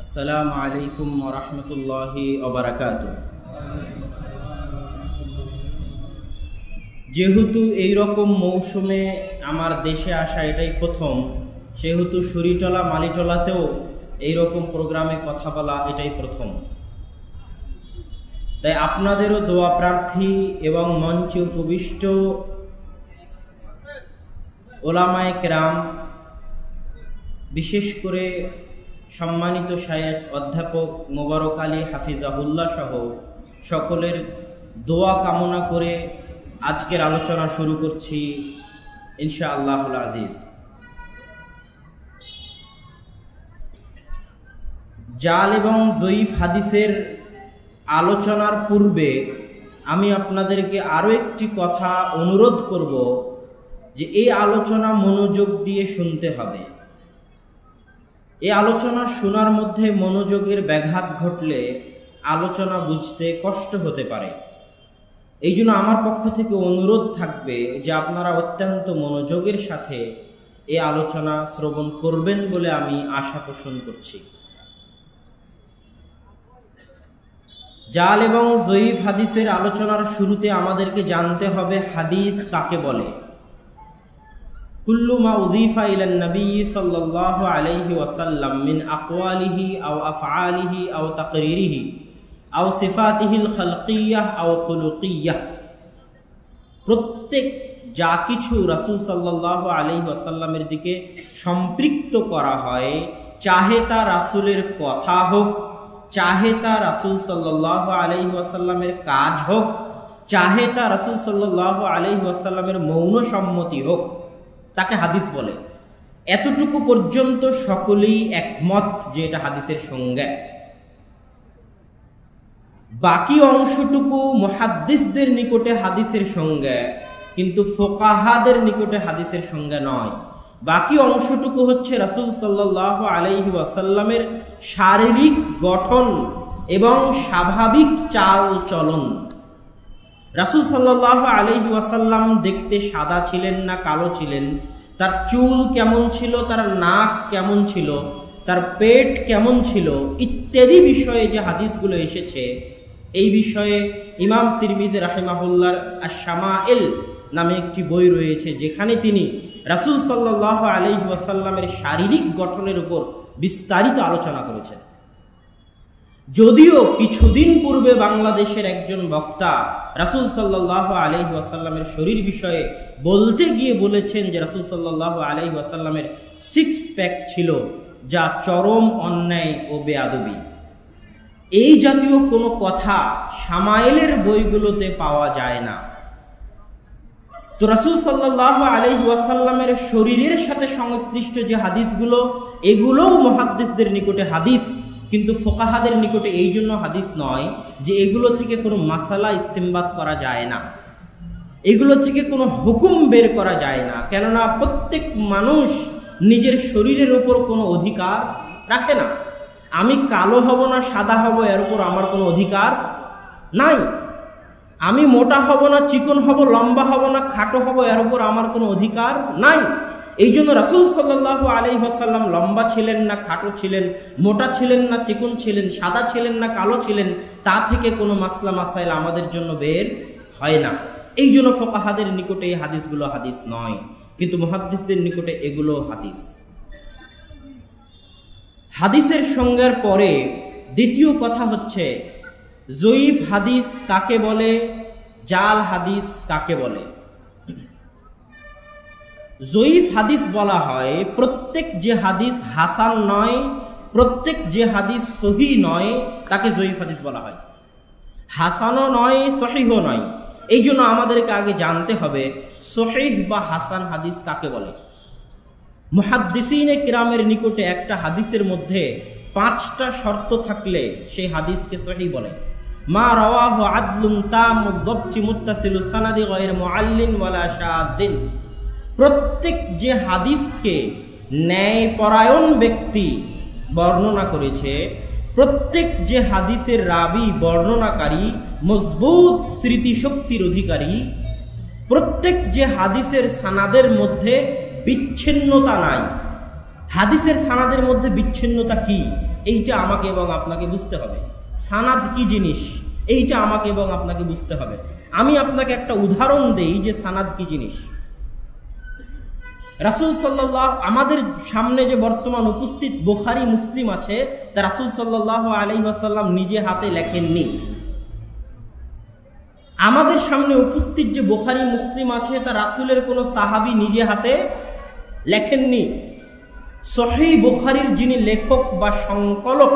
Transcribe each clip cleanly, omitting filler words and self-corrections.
আসসালামু আলাইকুম ওয়া রাহমাতুল্লাহি ওয়া বারাকাতুহু। যেহেতু এই রকম মৌসুমে আমার দেশে আসা এটাই প্রথম, সেহেতু শরীটলা মালিটলাতেও এই রকম প্রোগ্রামে কথা বলা এটাই প্রথম। তাই আপনাদেরও দোয়া প্রার্থী এবং মঞ্চে উপবিষ্ট ওলামায়ে কেরাম, বিশেষ করে সম্মানিত শায়েখ অধ্যাপক মোবারক আলী হাফিজাহুল্লাহ সহ সকলের দোয়া কামনা করে আজকের আলোচনা শুরু করছি ইনশাআল্লাহুল আজিজ। জাল এবং জয়ীফ হাদিসের আলোচনার পূর্বে আমি আপনাদেরকে আরও একটি কথা অনুরোধ করব যে এই আলোচনা মনোযোগ দিয়ে শুনতে হবে। এই আলোচনা শোনার মধ্যে মনোযোগের ব্যাঘাত ঘটলে আলোচনা বুঝতে কষ্ট হতে পারে। এই জন্য আমার পক্ষ থেকে অনুরোধ থাকবে যে আপনারা অত্যন্ত মনোযোগের সাথে এই আলোচনা শ্রবণ করবেন বলে আমি আশা পোষণ করছি। জাল এবং জয়ীফ হাদিসের আলোচনার শুরুতে আমাদেরকে জানতে হবে হাদিস কাকে বলে। কুল্লু মা উযীফা ইলান নবী সাল্লাল্লাহু আলাইহি ওয়াসাল্লাম মিন আকওয়ালিহি আও আফআলিহি আও তাকরিরিহি আও সিফাতিহিল খালকিয়াহ আও খুলুকিয়াহ, প্রত্যেক যা কিছু রাসূল সাল্লাল্লাহু আলাইহি ওয়াসাল্লামের দিকে সম্পৃক্ত করা হয়, চাহে তা রাসূলের কথা হোক, চাহে তা রাসূল সাল্লাল্লাহু আলাইহি ওয়াসাল্লামের কাজ হোক, চাহে তা রাসূল সাল্লাল্লাহু আলাইহি ওয়াসাল্লামের মৌন সম্মতি হোক, তাকে হাদিস বলে। এতটুকু পর্যন্ত সকলেই একমত যে এটা হাদিসের সংজ্ঞা। বাকি অংশটুকু মুহাদ্দিসদের নিকটে হাদিসের সংজ্ঞা, কিন্তু ফুকাহাদের নিকটে হাদিসের সংজ্ঞা নয়। বাকি অংশটুকু হচ্ছে রাসূল সাল্লাল্লাহু আলাইহি ওয়াসাল্লামের শারীরিক গঠন এবং স্বাভাবিক চাল চলন। রাসূল সাল্লাল্লাহু আলাইহি ওয়াসাল্লাম দেখতে সাদা ছিলেন না কালো ছিলেন, তার চুল কেমন ছিল, তার নাক কেমন ছিল, তার পেট কেমন ছিল, ইত্যাদি বিষয়ে যে হাদিসগুলো এসেছে, এই বিষয়ে ইমাম তিরমিজি রাহিমাহুল্লাহর আশ-শামাইল নামে একটি বই রয়েছে, যেখানে তিনি রাসূল সাল্লাল্লাহু আলাইহি ওয়াসাল্লামের শারীরিক গঠনের উপর বিস্তারিত আলোচনা করেছেন। যদিও কিছুদিন পূর্বে বাংলাদেশের একজন বক্তা রাসূল সাল্লাল্লাহু আলাইহি ওয়াসাল্লামের শরীর বিষয়ে বলতে গিয়ে বলেছেন যে রাসূল সাল্লাল্লাহু আলাইহি ওয়াসাল্লামের সিক্স প্যাক ছিল, যা চরম অন্যায় ও বেয়াদবি। এই জাতীয় কোনো কথা শামাইলের বইগুলোতে পাওয়া যায় না। তো রাসূল সাল্লাল্লাহু আলাইহি ওয়াসাল্লামের শরীরের সাথে সংশ্লিষ্ট যে হাদিসগুলো, এগুলোও মুহাদ্দিসদের নিকটে হাদিস, কিন্তু ফুকাহাদের নিকটে এই জন্য হাদিস নয় যে এগুলো থেকে কোনো মাসালা ইস্তেমবাত করা যায় না, এগুলো থেকে কোনো হুকুম বের করা যায় না। কেননা প্রত্যেক মানুষ নিজের শরীরের উপর কোনো অধিকার রাখে না। আমি কালো হব না সাদা হব, এর উপর আমার কোনো অধিকার নাই। আমি মোটা হব না চিকন হব, লম্বা হব না খাটো হব, এর উপর আমার কোনো অধিকার নাই। এই জন্য রাসূল সাল্লাল্লাহু আলাইহি ওয়াসাল্লাম লম্বা ছিলেন না খাটো ছিলেন, মোটা ছিলেন না চিকন ছিলেন, সাদা ছিলেন না কালো ছিলেন, তা থেকে কোনো মাসলা মাসাইল আমাদের জন্য বের হয় না। এই জন্য ফুকাহাদের নিকটে এই হাদিসগুলো হাদিস নয়, কিন্তু মুহাদ্দিসদের নিকটে এগুলো হাদিস। হাদিসের সংজ্ঞার পরে দ্বিতীয় কথা হচ্ছে জয়ীফ হাদিস কাকে বলে, জাল হাদিস কাকে বলে। জয়ীফ হাদিস বলা হয় প্রত্যেক যে হাদিস হাসান নয়, প্রত্যেক যে হাদিস সহিহ নয়, তাকে জয়ীফ হাদিস বলা হয়। হাসানও নয় সহিহও নয়। এই জন্য আমাদেরকে আগে জানতে হবে সহিহ বা হাসান হাদিস কাকে বলে। মুহাদ্দিসিনে কিরামের নিকটে একটা হাদিসের মধ্যে 5টা শর্ত থাকলে সেই হাদিসকে সহিহ বলে। মা রাওয়াহু আদলুন তামুদ যাবতি মুত্তাসিলুস সানাদি গায়র মুআল্লিন ওয়ালা শাযাদিন, প্রত্যেক যে হাদিসকে ন্যায়পরায়ণ ব্যক্তি বর্ণনা করেছে, প্রত্যেক যে হাদিসের রাবি বর্ণনাকারী মজবুত স্মৃতিশক্তির অধিকারী, প্রত্যেক যে হাদিসের সানাদের মধ্যে বিচ্ছিন্নতা নাই। হাদিসের সানাদের মধ্যে বিচ্ছিন্নতা কি? এইটা আমাকে এবং আপনাকে বুঝতে হবে। সানাদ কি জিনিস এইটা আমাকে এবং আপনাকে বুঝতে হবে। আমি আপনাকে একটা উদাহরণ দেই যে সানাদ কি জিনিস। রাসূল সাল্লাল্লাহু, আমাদের সামনে যে বর্তমান উপস্থিত বুখারী মুসলিম আছে, তা রাসূল সাল্লাল্লাহু আলাইহি ওয়াসাল্লাম নিজে হাতে লেখেননি। আমাদের সামনে উপস্থিত যে বুখারী মুসলিম আছে, তা রাসূলের কোনো সাহাবী নিজে হাতে লেখেননি। সহিহ বুখারীর যিনি লেখক বা সংকলক,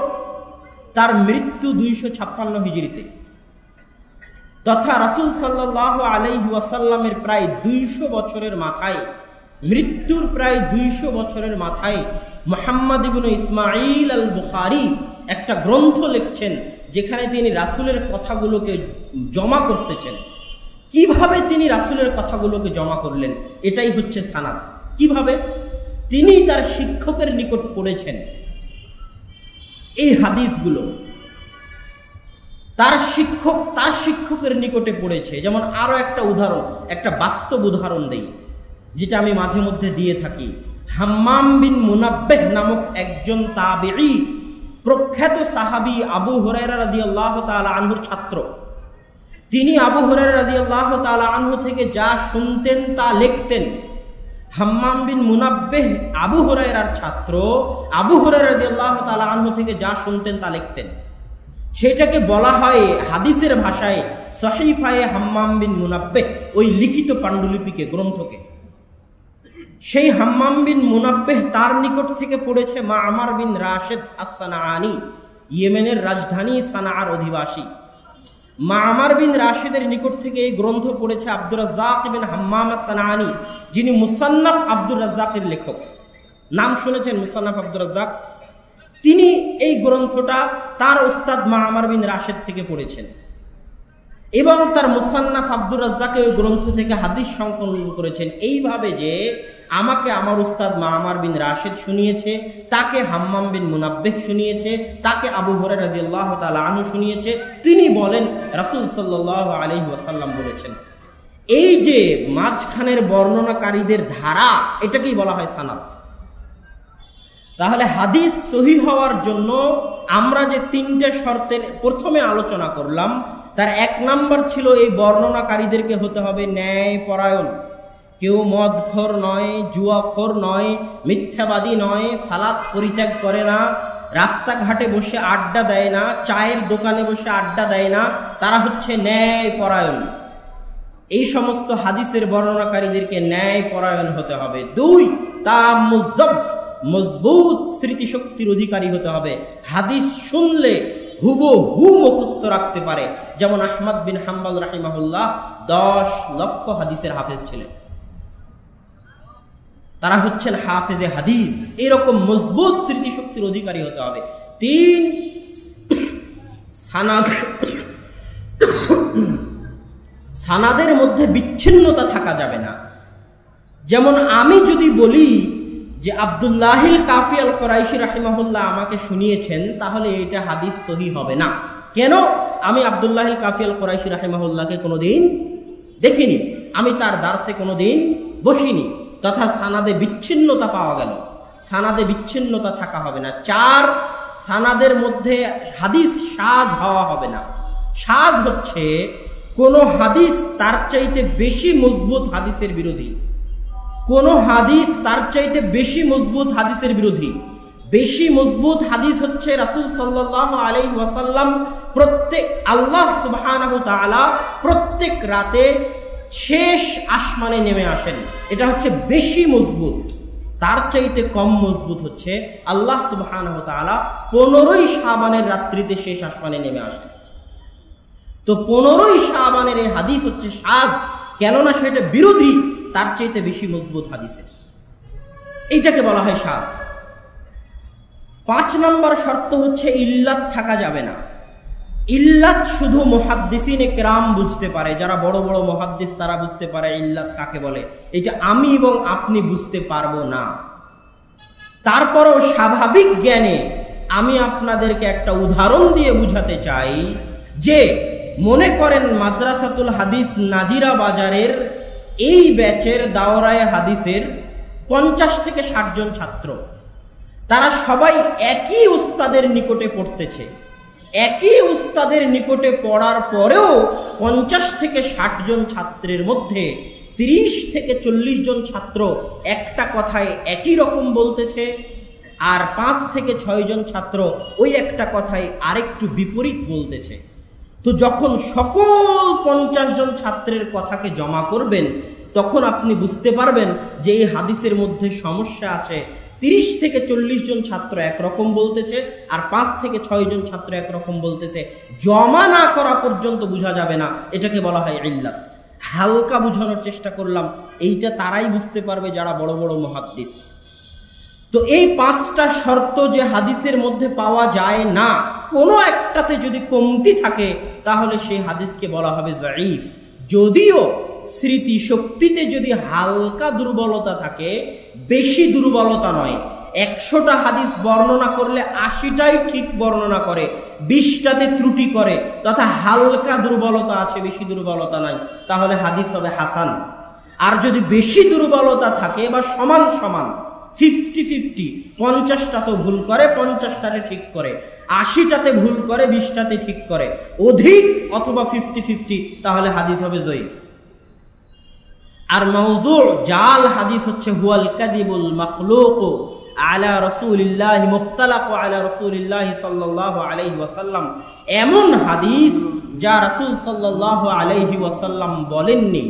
তার মৃত্যু 256 হিজরিতে, তথা রাসূল সাল্লাল্লাহু আলাইহি ওয়াসাল্লামের প্রায় 200 বছরের মাথায়, মৃত্যুর প্রায় 200 বছরের মাথায় মুহাম্মদ ইবনে ইসমাঈল আল বুখারী একটা গ্রন্থ লিখছেন, যেখানে তিনি রাসূলের কথাগুলোকে জমা করতেছেন। কিভাবে তিনি রাসূলের কথাগুলোকে জমা করলেন, এটাই হচ্ছে সানাদ। কিভাবে? তিনি তার শিক্ষকের নিকট পড়েছেন এই হাদিসগুলো, তার শিক্ষকের নিকটে পড়েছে। যেমন আরো একটা উদাহরণ, একটা বাস্তব উদাহরণ দেই, যেটা আমি মাঝে মধ্যে দিয়ে থাকি। হাম্মাম বিন মুনাব্বিহ নামক একজন তাবিঈ, প্রখ্যাত সাহাবী আবু হুরায়রা রাদিয়াল্লাহু তাআলা আনহুর ছাত্র। তিনি আবু হুরায়রা রাদিয়াল্লাহু তাআলা আনহু থেকে যা শুনতেন তা লিখতেন। হাম্মাম বিন মুনাব্বিহ আবু হুরায়রার ছাত্র, আবু হুরায়রা রাদিয়াল্লাহু তাআলা আনহু থেকে যা শুনতেন তা লিখতেন। সেটাকে বলা হয় হাদিসের ভাষায় সহিফায়ে হাম্মাম বিন মুনাব্বিহ, ওই লিখিত পাণ্ডুলিপিকে, গ্রন্থকে। সেই হাম্মাম বিন মুনাব্বিহ তার নিকট থেকে পড়েছে মা'মার বিন রাশিদ আস-সানাআনী, ইয়েমেনের রাজধানী সানাআর অধিবাসী। মা'মার বিন রাশিদের নিকট থেকে এই গ্রন্থ পড়েছে আব্দুর রাজ্জাক বিন হাম্মাম আস-সানাআনী, যিনি মুসান্নাফ আব্দুর রাজ্জাকের লেখক। নাম শুনেছেন মুসান্নাফ আব্দুর রাজ্জাক? তিনি এই গ্রন্থটা তার উস্তাদ মা'মার বিন রাশিদ থেকে পড়েছেন এবং তার মুসান্নাফ আব্দুর রাজ্জাক ওই গ্রন্থ থেকে হাদিস সংকলন করেছেন এইভাবে যে আমাকে আমার উস্তাদ মা'মার বিন রাশিদ শুনিয়েছে, তাকে হাম্মাম বিন মুনাব্বিহ শুনিয়েছে, তাকে আবু হুরায়রা রাদিয়াল্লাহু তাআলা আনহু শুনিয়েছে। তিনি বলেন রাসূল সাল্লাল্লাহু আলাইহি ওয়াসাল্লাম বলেছেন। এই যে মাঝখানের বর্ণনাকারীদের ধারা, এটাকেই বলা হয় সানাদ। তাহলে হাদিস সহিহ হওয়ার জন্য আমরা যে তিনটে শর্তের প্রথমে আলোচনা করলাম, তার 1 নাম্বার ছিল এই বর্ণনাকারীদেরকে হতে হবে ন্যায়পরায়ণ। কেউ মদখোর নয়, জুয়াখোর নয়, মিথ্যাবাদী নয়, সালাত পরিত্যাগ করে না, রাস্তাঘাটে বসে আড্ডা দেয় না, চায়ের দোকানে বসে আড্ডা দেয় না, তারা হচ্ছে ন্যায়পরায়ণ। এই সমস্ত হাদিসের বর্ণনাকারীদেরকে ন্যায়পরায়ণ হতে হবে। 2, তাম্মুজ যাবত, মজবুত স্মৃতিশক্তির অধিকারী হতে হবে। হাদিস শুনলে হুবহু মুখস্থ রাখতে পারে। যেমন আহমদ বিন হাম্বল রাহিমাহুল্লাহ 10 লক্ষ হাদিসের হাফেজ ছিলেন, তারা হচ্ছেন হাফেজে হাদিস। এরকম মজবুত স্মৃতিশক্তির অধিকারী হতে হবে। 3, সানাদের মধ্যে বিচ্ছিন্নতা থাকা যাবে না। যেমন আমি যদি বলি যে আব্দুল্লাহিল কাফি আল কুরাইশি রাহিমাহুল্লাহ আমাকে শুনিয়েছেন, তাহলে এটা হাদিস সহিহ হবে না। কেন? আমি আব্দুল্লাহিল কাফি আল কুরাইশি রাহিমাহুল্লাহকে কোনোদিন দেখিনি, আমি তার দার্সে কোনোদিন বসিনি, তথা সানাদে বিচ্ছিন্নতা পাওয়া গেল। সানাদে বিচ্ছিন্নতা থাকা হবে না। 4, সানাদের মধ্যে হাদিস শাজ হওয়া হবে না। শাজ হচ্ছে কোন হাদিস তার চাইতে বেশি মজবুত হাদিসের বিরোধী, কোন হাদিস তার চাইতে বেশি মজবুত হাদিসের বিরোধী। বেশি মজবুত হাদিস হচ্ছে রাসূল সাল্লাল্লাহু আলাইহি ওয়াসাল্লাম আল্লাহ সুবহানাহু তাআলা প্রত্যেক রাতে শেষ আসমানে নেমে আসেন, এটা হচ্ছে বেশি মজবুত। তার চাইতে কম মজবুত হচ্ছে আল্লাহ সুবহানাহু তাআলা 15ই শাবানের রাত্রিতে শেষ আসমানে নেমে আসেন। তো 15ই শাবানের এই হাদিস হচ্ছে শাজ, কেননা সেটা বিরোধী তার চাইতে বেশি মজবুত হাদিসের, এইটাকে বলা হয় শাজ। 5 নম্বর শর্ত হচ্ছে ইল্লাত থাকা যাবে না। ইল্লাত শুধু মুহাদ্দিসিনে কেরাম বুঝতে পারে, যারা বড় বড় মুহাদ্দিস তারা বুঝতে পারে ইল্লাত কাকে বলে, এটা আমি এবং আপনি বুঝতে পারবো না। তারপরও স্বাভাবিক জ্ঞানে আমি আপনাদেরকে একটা উদাহরণ দিয়ে বুঝাতে চাই যে মনে করেন মাদ্রাসাতুল হাদিস নাজিরা বাজারের এই ব্যাচের দাওরায়ে হাদিসের 50 থেকে 60 জন ছাত্র। তারা সবাই একই উস্তাদের নিকটে পড়তেছে। একই উস্তাদের নিকটে পড়ার পরেও 50 থেকে 60 জন ছাত্রের মধ্যে 30 থেকে 40 জন ছাত্র একটা কথায় একই রকম বলতেছে, আর 5 থেকে 6 জন ছাত্র ওই একটা কথায় আরেকটু বিপরীত বলতেছে। তো যখন সকল 50 জন ছাত্রের কথাকে জমা করবেন, তখন আপনি বুঝতে পারবেন যে এই হাদিসের মধ্যে সমস্যা আছে। 30 থেকে 40 জন ছাত্র একরকম বলতেছে, আর 5 থেকে 6 জন ছাত্র একরকম বলতেছে। জমা না করা পর্যন্ত বোঝা যাবে না, এটাকে বলা হয় ইল্লাত। হালকা বোঝানোর চেষ্টা করলাম, এইটা তারাই বুঝতে পারবে যারা বড় বড় মুহাদ্দিস। তো এই 5টা শর্ত যে হাদিসের মধ্যে পাওয়া যায় না, কোনো একটাতে যদি কমতি থাকে তাহলে সেই হাদিসকে বলা হবে যায়ীফ। যদিও স্মৃতি শক্তিতে যদি হালকা দুর্বলতা থাকে, বেশি দুর্বলতা নয়। 100টা হাদিস বর্ণনা করলে 80টাই ঠিক বর্ণনা করে, 20টাতে ত্রুটি করে, তথা হালকা দুর্বলতা আছে, বেশি দুর্বলতা নাই, তাহলে হাদিস হবে হাসান। আর যদি বেশি দুর্বলতা থাকে বা সমান সমান 50-50, 50টা তো ভুল করে, 50টাতে ঠিক করে, 80টাতে ভুল করে, 20টাতে ঠিক করে, অধিক অথবা 50-50, তাহলে হাদিস হবে যায়ীফ। আর মাউযু' জাল হাদিস হচ্ছে হুয়াল কাযিবুল মাখলুক আলা রাসূলিল্লাহ মুখতালাক আলা রাসূলিল্লাহ সাল্লাল্লাহু আলাইহি ওয়াসাল্লাম, এমন হাদিস যা রাসূল সাল্লাল্লাহু আলাইহি ওয়াসাল্লাম বলেননি।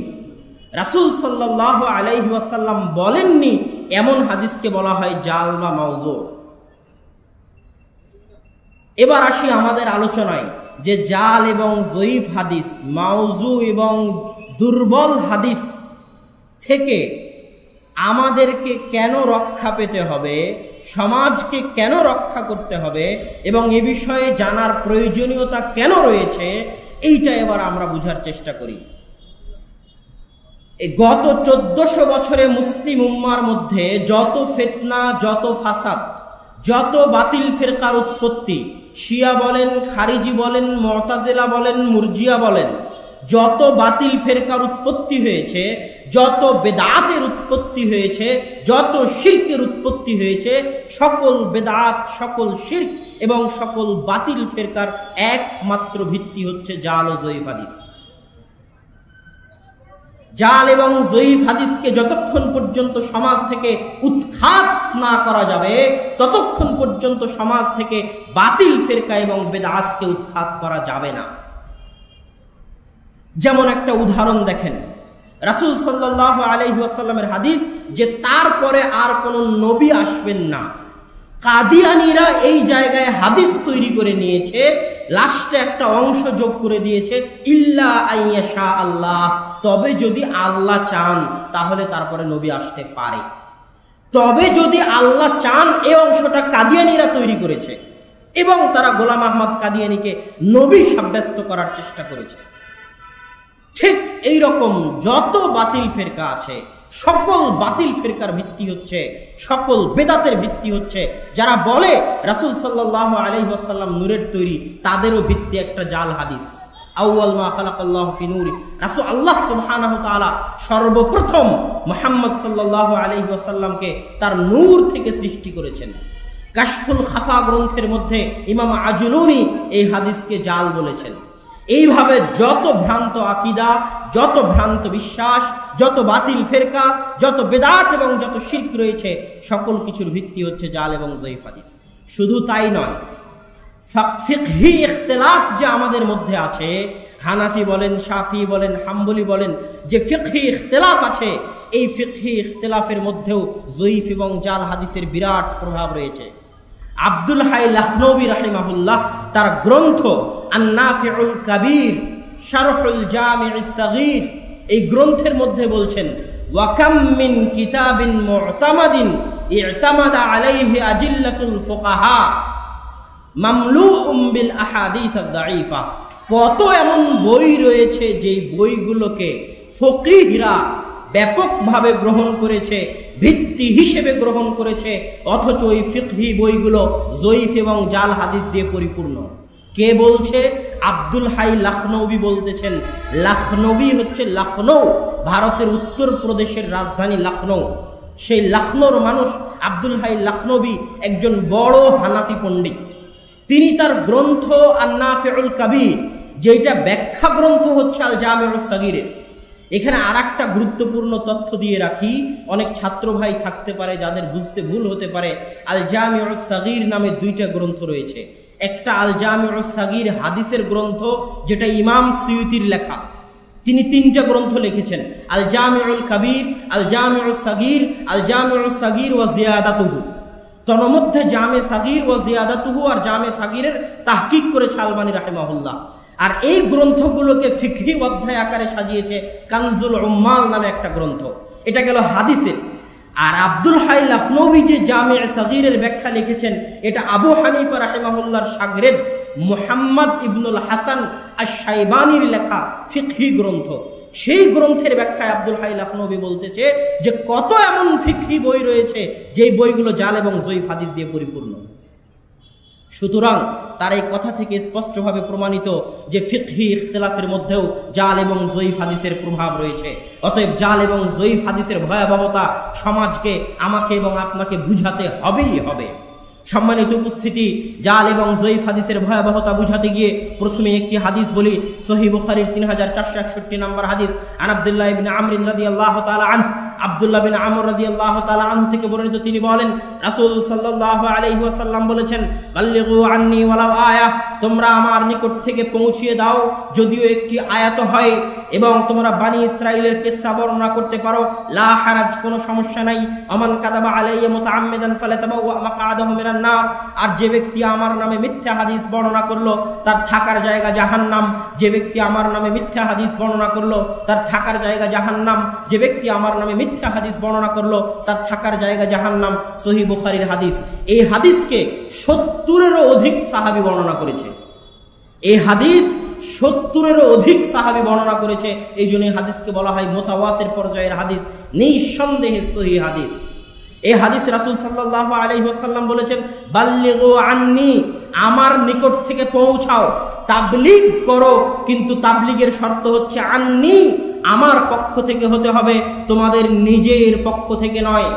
রাসূল সাল্লাল্লাহু আলাইহি ওয়াসাল্লাম বলেননি এমন হাদিসকে বলা হয় জাল বা মাউযু'। এবার আসি আমাদের আলোচনায় যে জাল এবং যায়ীফ হাদিস, মাউযু' এবং দুর্বল হাদিস থেকে আমাদেরকে কেন রক্ষা পেতে হবে, সমাজকে কেন রক্ষা করতে হবে এবং এ বিষয়ে জানার প্রয়োজনীয়তা কেন রয়েছে, এইটা এবার আমরা বুঝার চেষ্টা করি। গত 1400 বছরে মুসলিম উম্মার মধ্যে যত ফিতনা, যত ফাসাদ, যত বাতিল ফিরকার উৎপত্তি, শিয়া বলেন, খারিজি বলেন, মুতাজিলা বলেন, মুরজিয়া বলেন, যত বাতিল ফিরকার উৎপত্তি হয়েছে, যত বেদাতের উৎপত্তি হয়েছে, যত শিরকের উৎপত্তি হয়েছে, সকল বেদাত, সকল শিরক এবং সকল বাতিল ফিরকার একমাত্র ভিত্তি হচ্ছে জাল ও যায়ীফ হাদিস। জাল এবং যায়ীফ হাদিসকে যতক্ষণ পর্যন্ত সমাজ থেকে উৎখাত না করা যাবে, ততক্ষণ পর্যন্ত সমাজ থেকে বাতিল ফিরকা এবং বেদাতকে উৎখাত করা যাবে না। যেমন একটা উদাহরণ দেখেন, রাসূল সাল্লাল্লাহু আলাইহি ওয়াসাল্লামের হাদিস যে তারপরে আর কোনো নবী আসবেন না। কাদিয়ানীরা এই জায়গায় হাদিস তৈরি করে নিয়েছে, লাস্টে একটা অংশ যোগ করে দিয়েছে, ইল্লা আইয়াশা আল্লাহ, তবে যদি আল্লাহ চান তাহলে তারপরে নবী আসতে পারে। তবে যদি আল্লাহ চান, এই অংশটা কাদিয়ানীরা তৈরি করেছে এবং তারা গোলাম আহমদ কাদিয়ানীকে নবী সাব্যস্ত করার চেষ্টা করেছে। ঠিক এই রকম যত বাতিল ফিরকা আছে, সকল বাতিল ফিরকার ভিত্তি হচ্ছে, সকল বেদাতের ভিত্তি হচ্ছে, যারা বলে রাসূল সাল্লাল্লাহু আলাইহি ওয়াসাল্লাম নূরের তৈরি, তাদেরও ভিত্তি একটা জাল হাদিস। আউয়াল মা খালাকাল্লাহু ফি নূরি, রাসূল আল্লাহ সুবহানাহু তাআলা সর্বপ্রথম মুহাম্মদ সাল্লাল্লাহু আলাইহি ওয়াসাল্লামকে তার নূর থেকে সৃষ্টি করেছেন। কাশফুল খাফা গ্রন্থের মধ্যে ইমাম আজলুনি এই হাদিসকে জাল বলেছেন। এইভাবে যত ভ্রান্ত আকীদা, যত ভ্রান্ত বিশ্বাস, যত বাতিল ফিরকা, যত বেদাত এবং যত শিরক রয়েছে, সকল কিছুর ভিত্তি হচ্ছে জাল এবং যায়ীফ হাদিস। শুধু তাই নয়, ফিকহি ইখতিলাফ যে আমাদের মধ্যে আছে, হানাফি বলেন, শাফি বলেন, হাম্বলি বলেন, যে ফিকহি ইখতিলাফ আছে, এই ফিকহি ইখতিলাফের মধ্যেও যায়ীফ এবং জাল হাদিসের বিরাট প্রভাব রয়েছে। আব্দুল হাই লখনবী রাহিমাহুল্লাহ তার গ্রন্থ আন-নাফিউল কাবীর শারহুল জামিউস সাগীর, এই গ্রন্থের মধ্যে বলছেন, ওয়া কাম মিন কিতাবিন মু'তামাদিন ই'তামাদা আলাইহি আজিল্লাতুল ফুকাহা মামলুউম বিল আহাদিস আদ-দাঈফা। কত এমন বই রয়েছে যেই বইগুলোকে ফকিহরা ব্যাপকভাবে গ্রহণ করেছে, ভিত্তি হিসেবে গ্রহণ করেছে, অথচ ওই ফিকহি বইগুলো যায়ীফ এবং জাল হাদিস দিয়ে পরিপূর্ণ। কে বলছে? আব্দুল হাই লখনবী বলতেছেন। লখনবী হচ্ছে লখনৌ, ভারতের উত্তর প্রদেশের রাজধানী লখনৌ। সেই লখনৌর মানুষ আব্দুল হাই লখনবী একজন বড় হানাফি পণ্ডিত। তিনি তার গ্রন্থ আন-নাফিউল কাবীর, যেটা ব্যাখ্যা গ্রন্থ হচ্ছে আল জামিউস সাগীরের। এখানে আর একটা গুরুত্বপূর্ণ তথ্য দিয়ে রাখি, অনেক ছাত্র ভাই থাকতে পারে যাদের বুঝতে ভুল হতে পারে। আল জামিউস সাগীর নামে দুইটা গ্রন্থ রয়েছে। একটা আল জামিউস সাগীর হাদিসের গ্রন্থ, যেটা ইমাম সুয়ুতির লেখা। তিনি তিনটা গ্রন্থ লিখেছেন, আল জামিউল কাবীর, আল জামিউস সাগীর, আল জামিউস সাগীর ওয়া জিয়াদাতুহু। তন্মধ্যে জামে সাগীর ওয়া জিয়াদাতুহু আর জামে সাগীরের তাহকিক করেছে আলবানী রাহিমাহুল্লাহ। আর এই গ্রন্থগুলোকে ফিকহি অধ্যায় আকারে সাজিয়েছে কানজুল উম্মাল নামে একটা গ্রন্থ। এটা গেল হাদিসের। আর আব্দুল হাই লখনবী যে জামে সাগীরের ব্যাখ্যা লিখেছেন, এটা আবু হানিফা রাহিমাহুল্লাহর শাগরেদ মুহাম্মদ ইবনুল হাসান আশ-শাইবানির লেখা ফিকহি গ্রন্থ। সেই গ্রন্থের ব্যাখ্যায় আব্দুল হাই লখনবী বলতেছে যে কত এমন ফিকহি বই রয়েছে যেই বইগুলো জাল এবং জয়ীফ হাদিস দিয়ে পরিপূর্ণ। সুতরাং তার এই কথা থেকে স্পষ্টভাবে প্রমাণিত যে ফিকহি ইখতিলাফের মধ্যেও জাল এবং জয়ীফ হাদিসের প্রভাব রয়েছে। অতএব জাল এবং জয়ীফ হাদিসের ভয়াবহতা সমাজকে, আমাকে এবং আপনাকে বুঝাতে হবেই হবে। সম্মানিত উপস্থিতি, জাল এবং জয়ীফ হাদিসের ভয়াবহতা বুঝাতে গিয়ে প্রথমে একটি হাদিস বলি। সহিহ বুখারীর 3461 নম্বর হাদিস, আন আব্দুল্লাহ ইবনে আমর রাদিয়াল্লাহু তাআলা আনহু, আব্দুল্লাহ বিন আমর রাদিয়াল্লাহু তাআলা আনহু থেকে বর্ণিত, তিনি বলেন রাসূল সাল্লাল্লাহু আলাইহি ওয়াসাল্লাম বলেছেন, বাল্লিগু আন্নী ওয়ালাউ আয়াহ, তোমরা আমার নিকট থেকে পৌঁছিয়ে দাও যদিও একটি আয়াত হয়, এবং তোমরা বনি ইসরাইলের কিসসা বর্ণনা করতে পারো, লা হারাজ, কোনো সমস্যা নাই। আমান কাযাবা আলাইয়া মুতাআম্মিদান ফালাতাবাওয়া মাকআদাহু মিনান নার, আর যে ব্যক্তি আমার নামে মিথ্যা হাদিস বর্ণনা করলো তার থাকার জায়গা জাহান্নাম। যে ব্যক্তি আমার নামে মিথ্যা হাদিস বর্ণনা করলো তার থাকার জায়গা জাহান্নাম। যে ব্যক্তি আমার নামে মিথ্যা হাদিস বর্ণনা করলো তার থাকার জায়গা জাহান্নাম। সহিহ বুখারীর হাদিস। এই হাদিসকে 70-এরও অধিক সাহাবী বর্ণনা করেছে। এই হাদিস 70-এরও অধিক সাহাবী বর্ণনা করেছে। এই জন্য হাদিসকে বলা হয় মুতাওয়াতির পর্যায়ের হাদিস, নিঃসন্দেহে সহিহ হাদিস। এই হাদিস রাসূল সাল্লাল্লাহু আলাইহি ওয়াসাল্লাম বলেছেন, বাল্লিগু আন্নী, আমার নিকট থেকে পৌঁছাও, তাবলীগ করো, কিন্তু তাবলীগের শর্ত হচ্ছে আন্নী, আমার পক্ষ থেকে হতে হবে, তোমাদের নিজের পক্ষ থেকে নয়।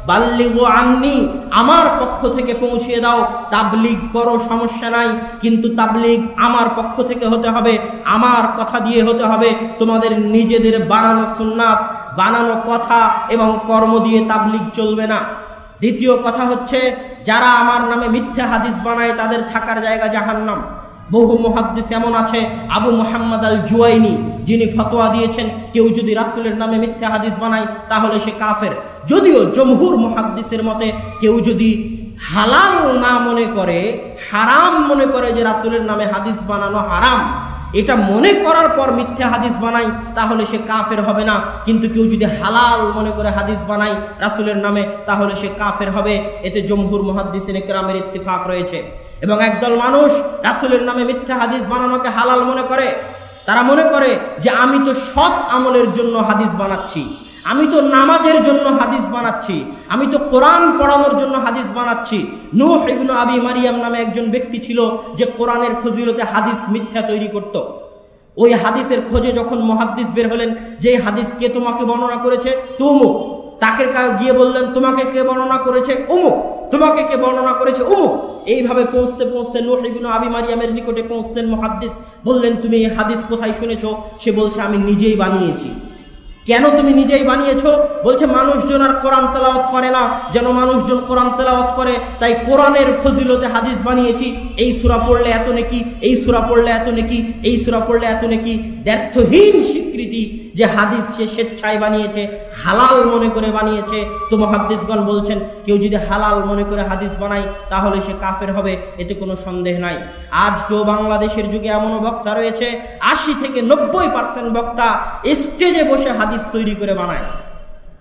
বাল্লিগু আন্নী, আমার পক্ষ থেকে পৌঁছিয়ে দাও, তাবলীগ করো, সমস্যা নাই, কিন্তু তাবলীগ আমার পক্ষ থেকে হতে হবে, আমার কথা দিয়ে হতে হবে। তোমাদের নিজেদের বানানো সুন্নাত, বানানো কথা এবং কর্ম দিয়ে তাবলীগ চলবে না। দ্বিতীয় কথা হচ্ছে, যারা আমার নামে মিথ্যা হাদিস বানায় তাদের থাকার জায়গা জাহান্নাম। বহু মুহাদ্দিস এমন আছে, আবু মুহাম্মদ আল জুওয়াইনি, যিনি ফতোয়া দিয়েছেন কেউ যদি রাসূলের নামে মিথ্যা হাদিস বানায় তাহলে সে কাফের। যদিও জমহুর মুহাদ্দিসের মতে কেউ যদি হালাল না মনে করে, হারাম মনে করে যে রাসূলের নামে হাদিস বানানো হারাম, এটা মনে করার পর মিথ্যা হাদিস বানাই তাহলে সে কাফের হবে না। কিন্তু কেউ যদি হালাল মনে করে হাদিস বানাই রাসূলের নামে তাহলে সে কাফের হবে। এতে জমহুর মুহাদ্দিসিনে কেরামের ইত্তিফাক রয়েছে। এবং একদল মানুষ রাসূলের নামে মিথ্যা হাদিস বানানোকে হালাল মনে করে। তারা মনে করে যে আমি তো সৎ আমলের জন্য হাদিস বানাচ্ছি, আমি তো নামাজের জন্য হাদিস বানাচ্ছি, আমি তো কোরআন পড়ানোর জন্য হাদিস বানাচ্ছি। নূহ ইবনে আবি মারিয়াম নামে একজন ব্যক্তি ছিল যে কোরআনের ফজিলতে হাদিস মিথ্যা তৈরি করত। ওই হাদিসের খোঁজে যখন মুহাদ্দিস বের হলেন যে হাদিস কে তোমাকে বর্ণনা করেছে, তুমুক, তাকে গিয়ে বললেন তোমাকে কে বর্ণনা করেছে, অমুক, তোমাকে কে বর্ণনা করেছে, অমুক। এইভাবে পৌঁছতে পৌঁছতে নূহ ইবনে আবি মারিয়ামের নিকটে পৌঁছলেন মুহাদ্দিস। বললেন তুমি এই হাদিস কোথায় শুনেছো? সে বলছে আমি নিজেই বানিয়েছি। কেন তুমি নিজেই বানিয়েছো? বলছে মানুষজন আর কোরআন তেলাওয়াত করে না, যেন মানুষজন কোরআন তেলাওয়াত করে, তাই কোরআনের ফজিলতে হাদিস বানিয়েছি। এই সূরা পড়লে এত নেকি, এই সূরা পড়লে এত নেকি, এই সূরা পড়লে এত নেকি। ব্যর্থহীন স্বীকৃতি যে হাদিস সে স্বেচ্ছায় বানিয়েছে, হালাল মনে করে বানিয়েছে। তো মুহাদ্দিসগণ বলছেন কেউ যদি হালাল মনে করে হাদিস বানায় তাহলে সে কাফের হবে, এতে কোনো সন্দেহ নাই। আজকেও বাংলাদেশের যুগে এমনও বক্তা রয়েছে 80 থেকে 90% বক্তা স্টেজে বসে হাদিস তৈরি করে বানায়।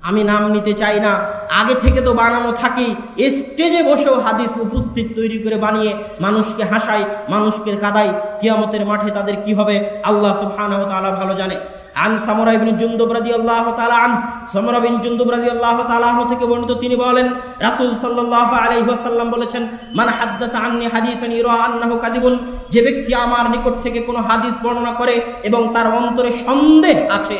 আমি নাম নিতে চাই না, আগে থেকে তো বানানো থাকেই, স্টেজে বসেও হাদিস উপস্থিত তৈরি করে বানিয়ে মানুষকে হাসায়, মানুষকে কাঁদায়। কিয়ামতের মাঠে তাদের কি হবে আল্লাহ সুবহানাহু ওয়া তাআলা ভালো জানে। আন সামরা ইবনে জুনদুব রাদিয়াল্লাহু তাআলা আনহু, সামরা বিন জুনদুব রাদিয়াল্লাহু তাআলা আনহু থেকে বর্ণিত, তিনি বলেন রাসূল সাল্লাল্লাহু আলাইহি ওয়াসাল্লাম বলেছেন, মান হাদাসা আন্নী হাদিসান ইরা আন্নাহু কাযিবুন, যে ব্যক্তি আমার নিকট থেকে কোনো হাদিস বর্ণনা করে এবং তার অন্তরে সন্দেহ আছে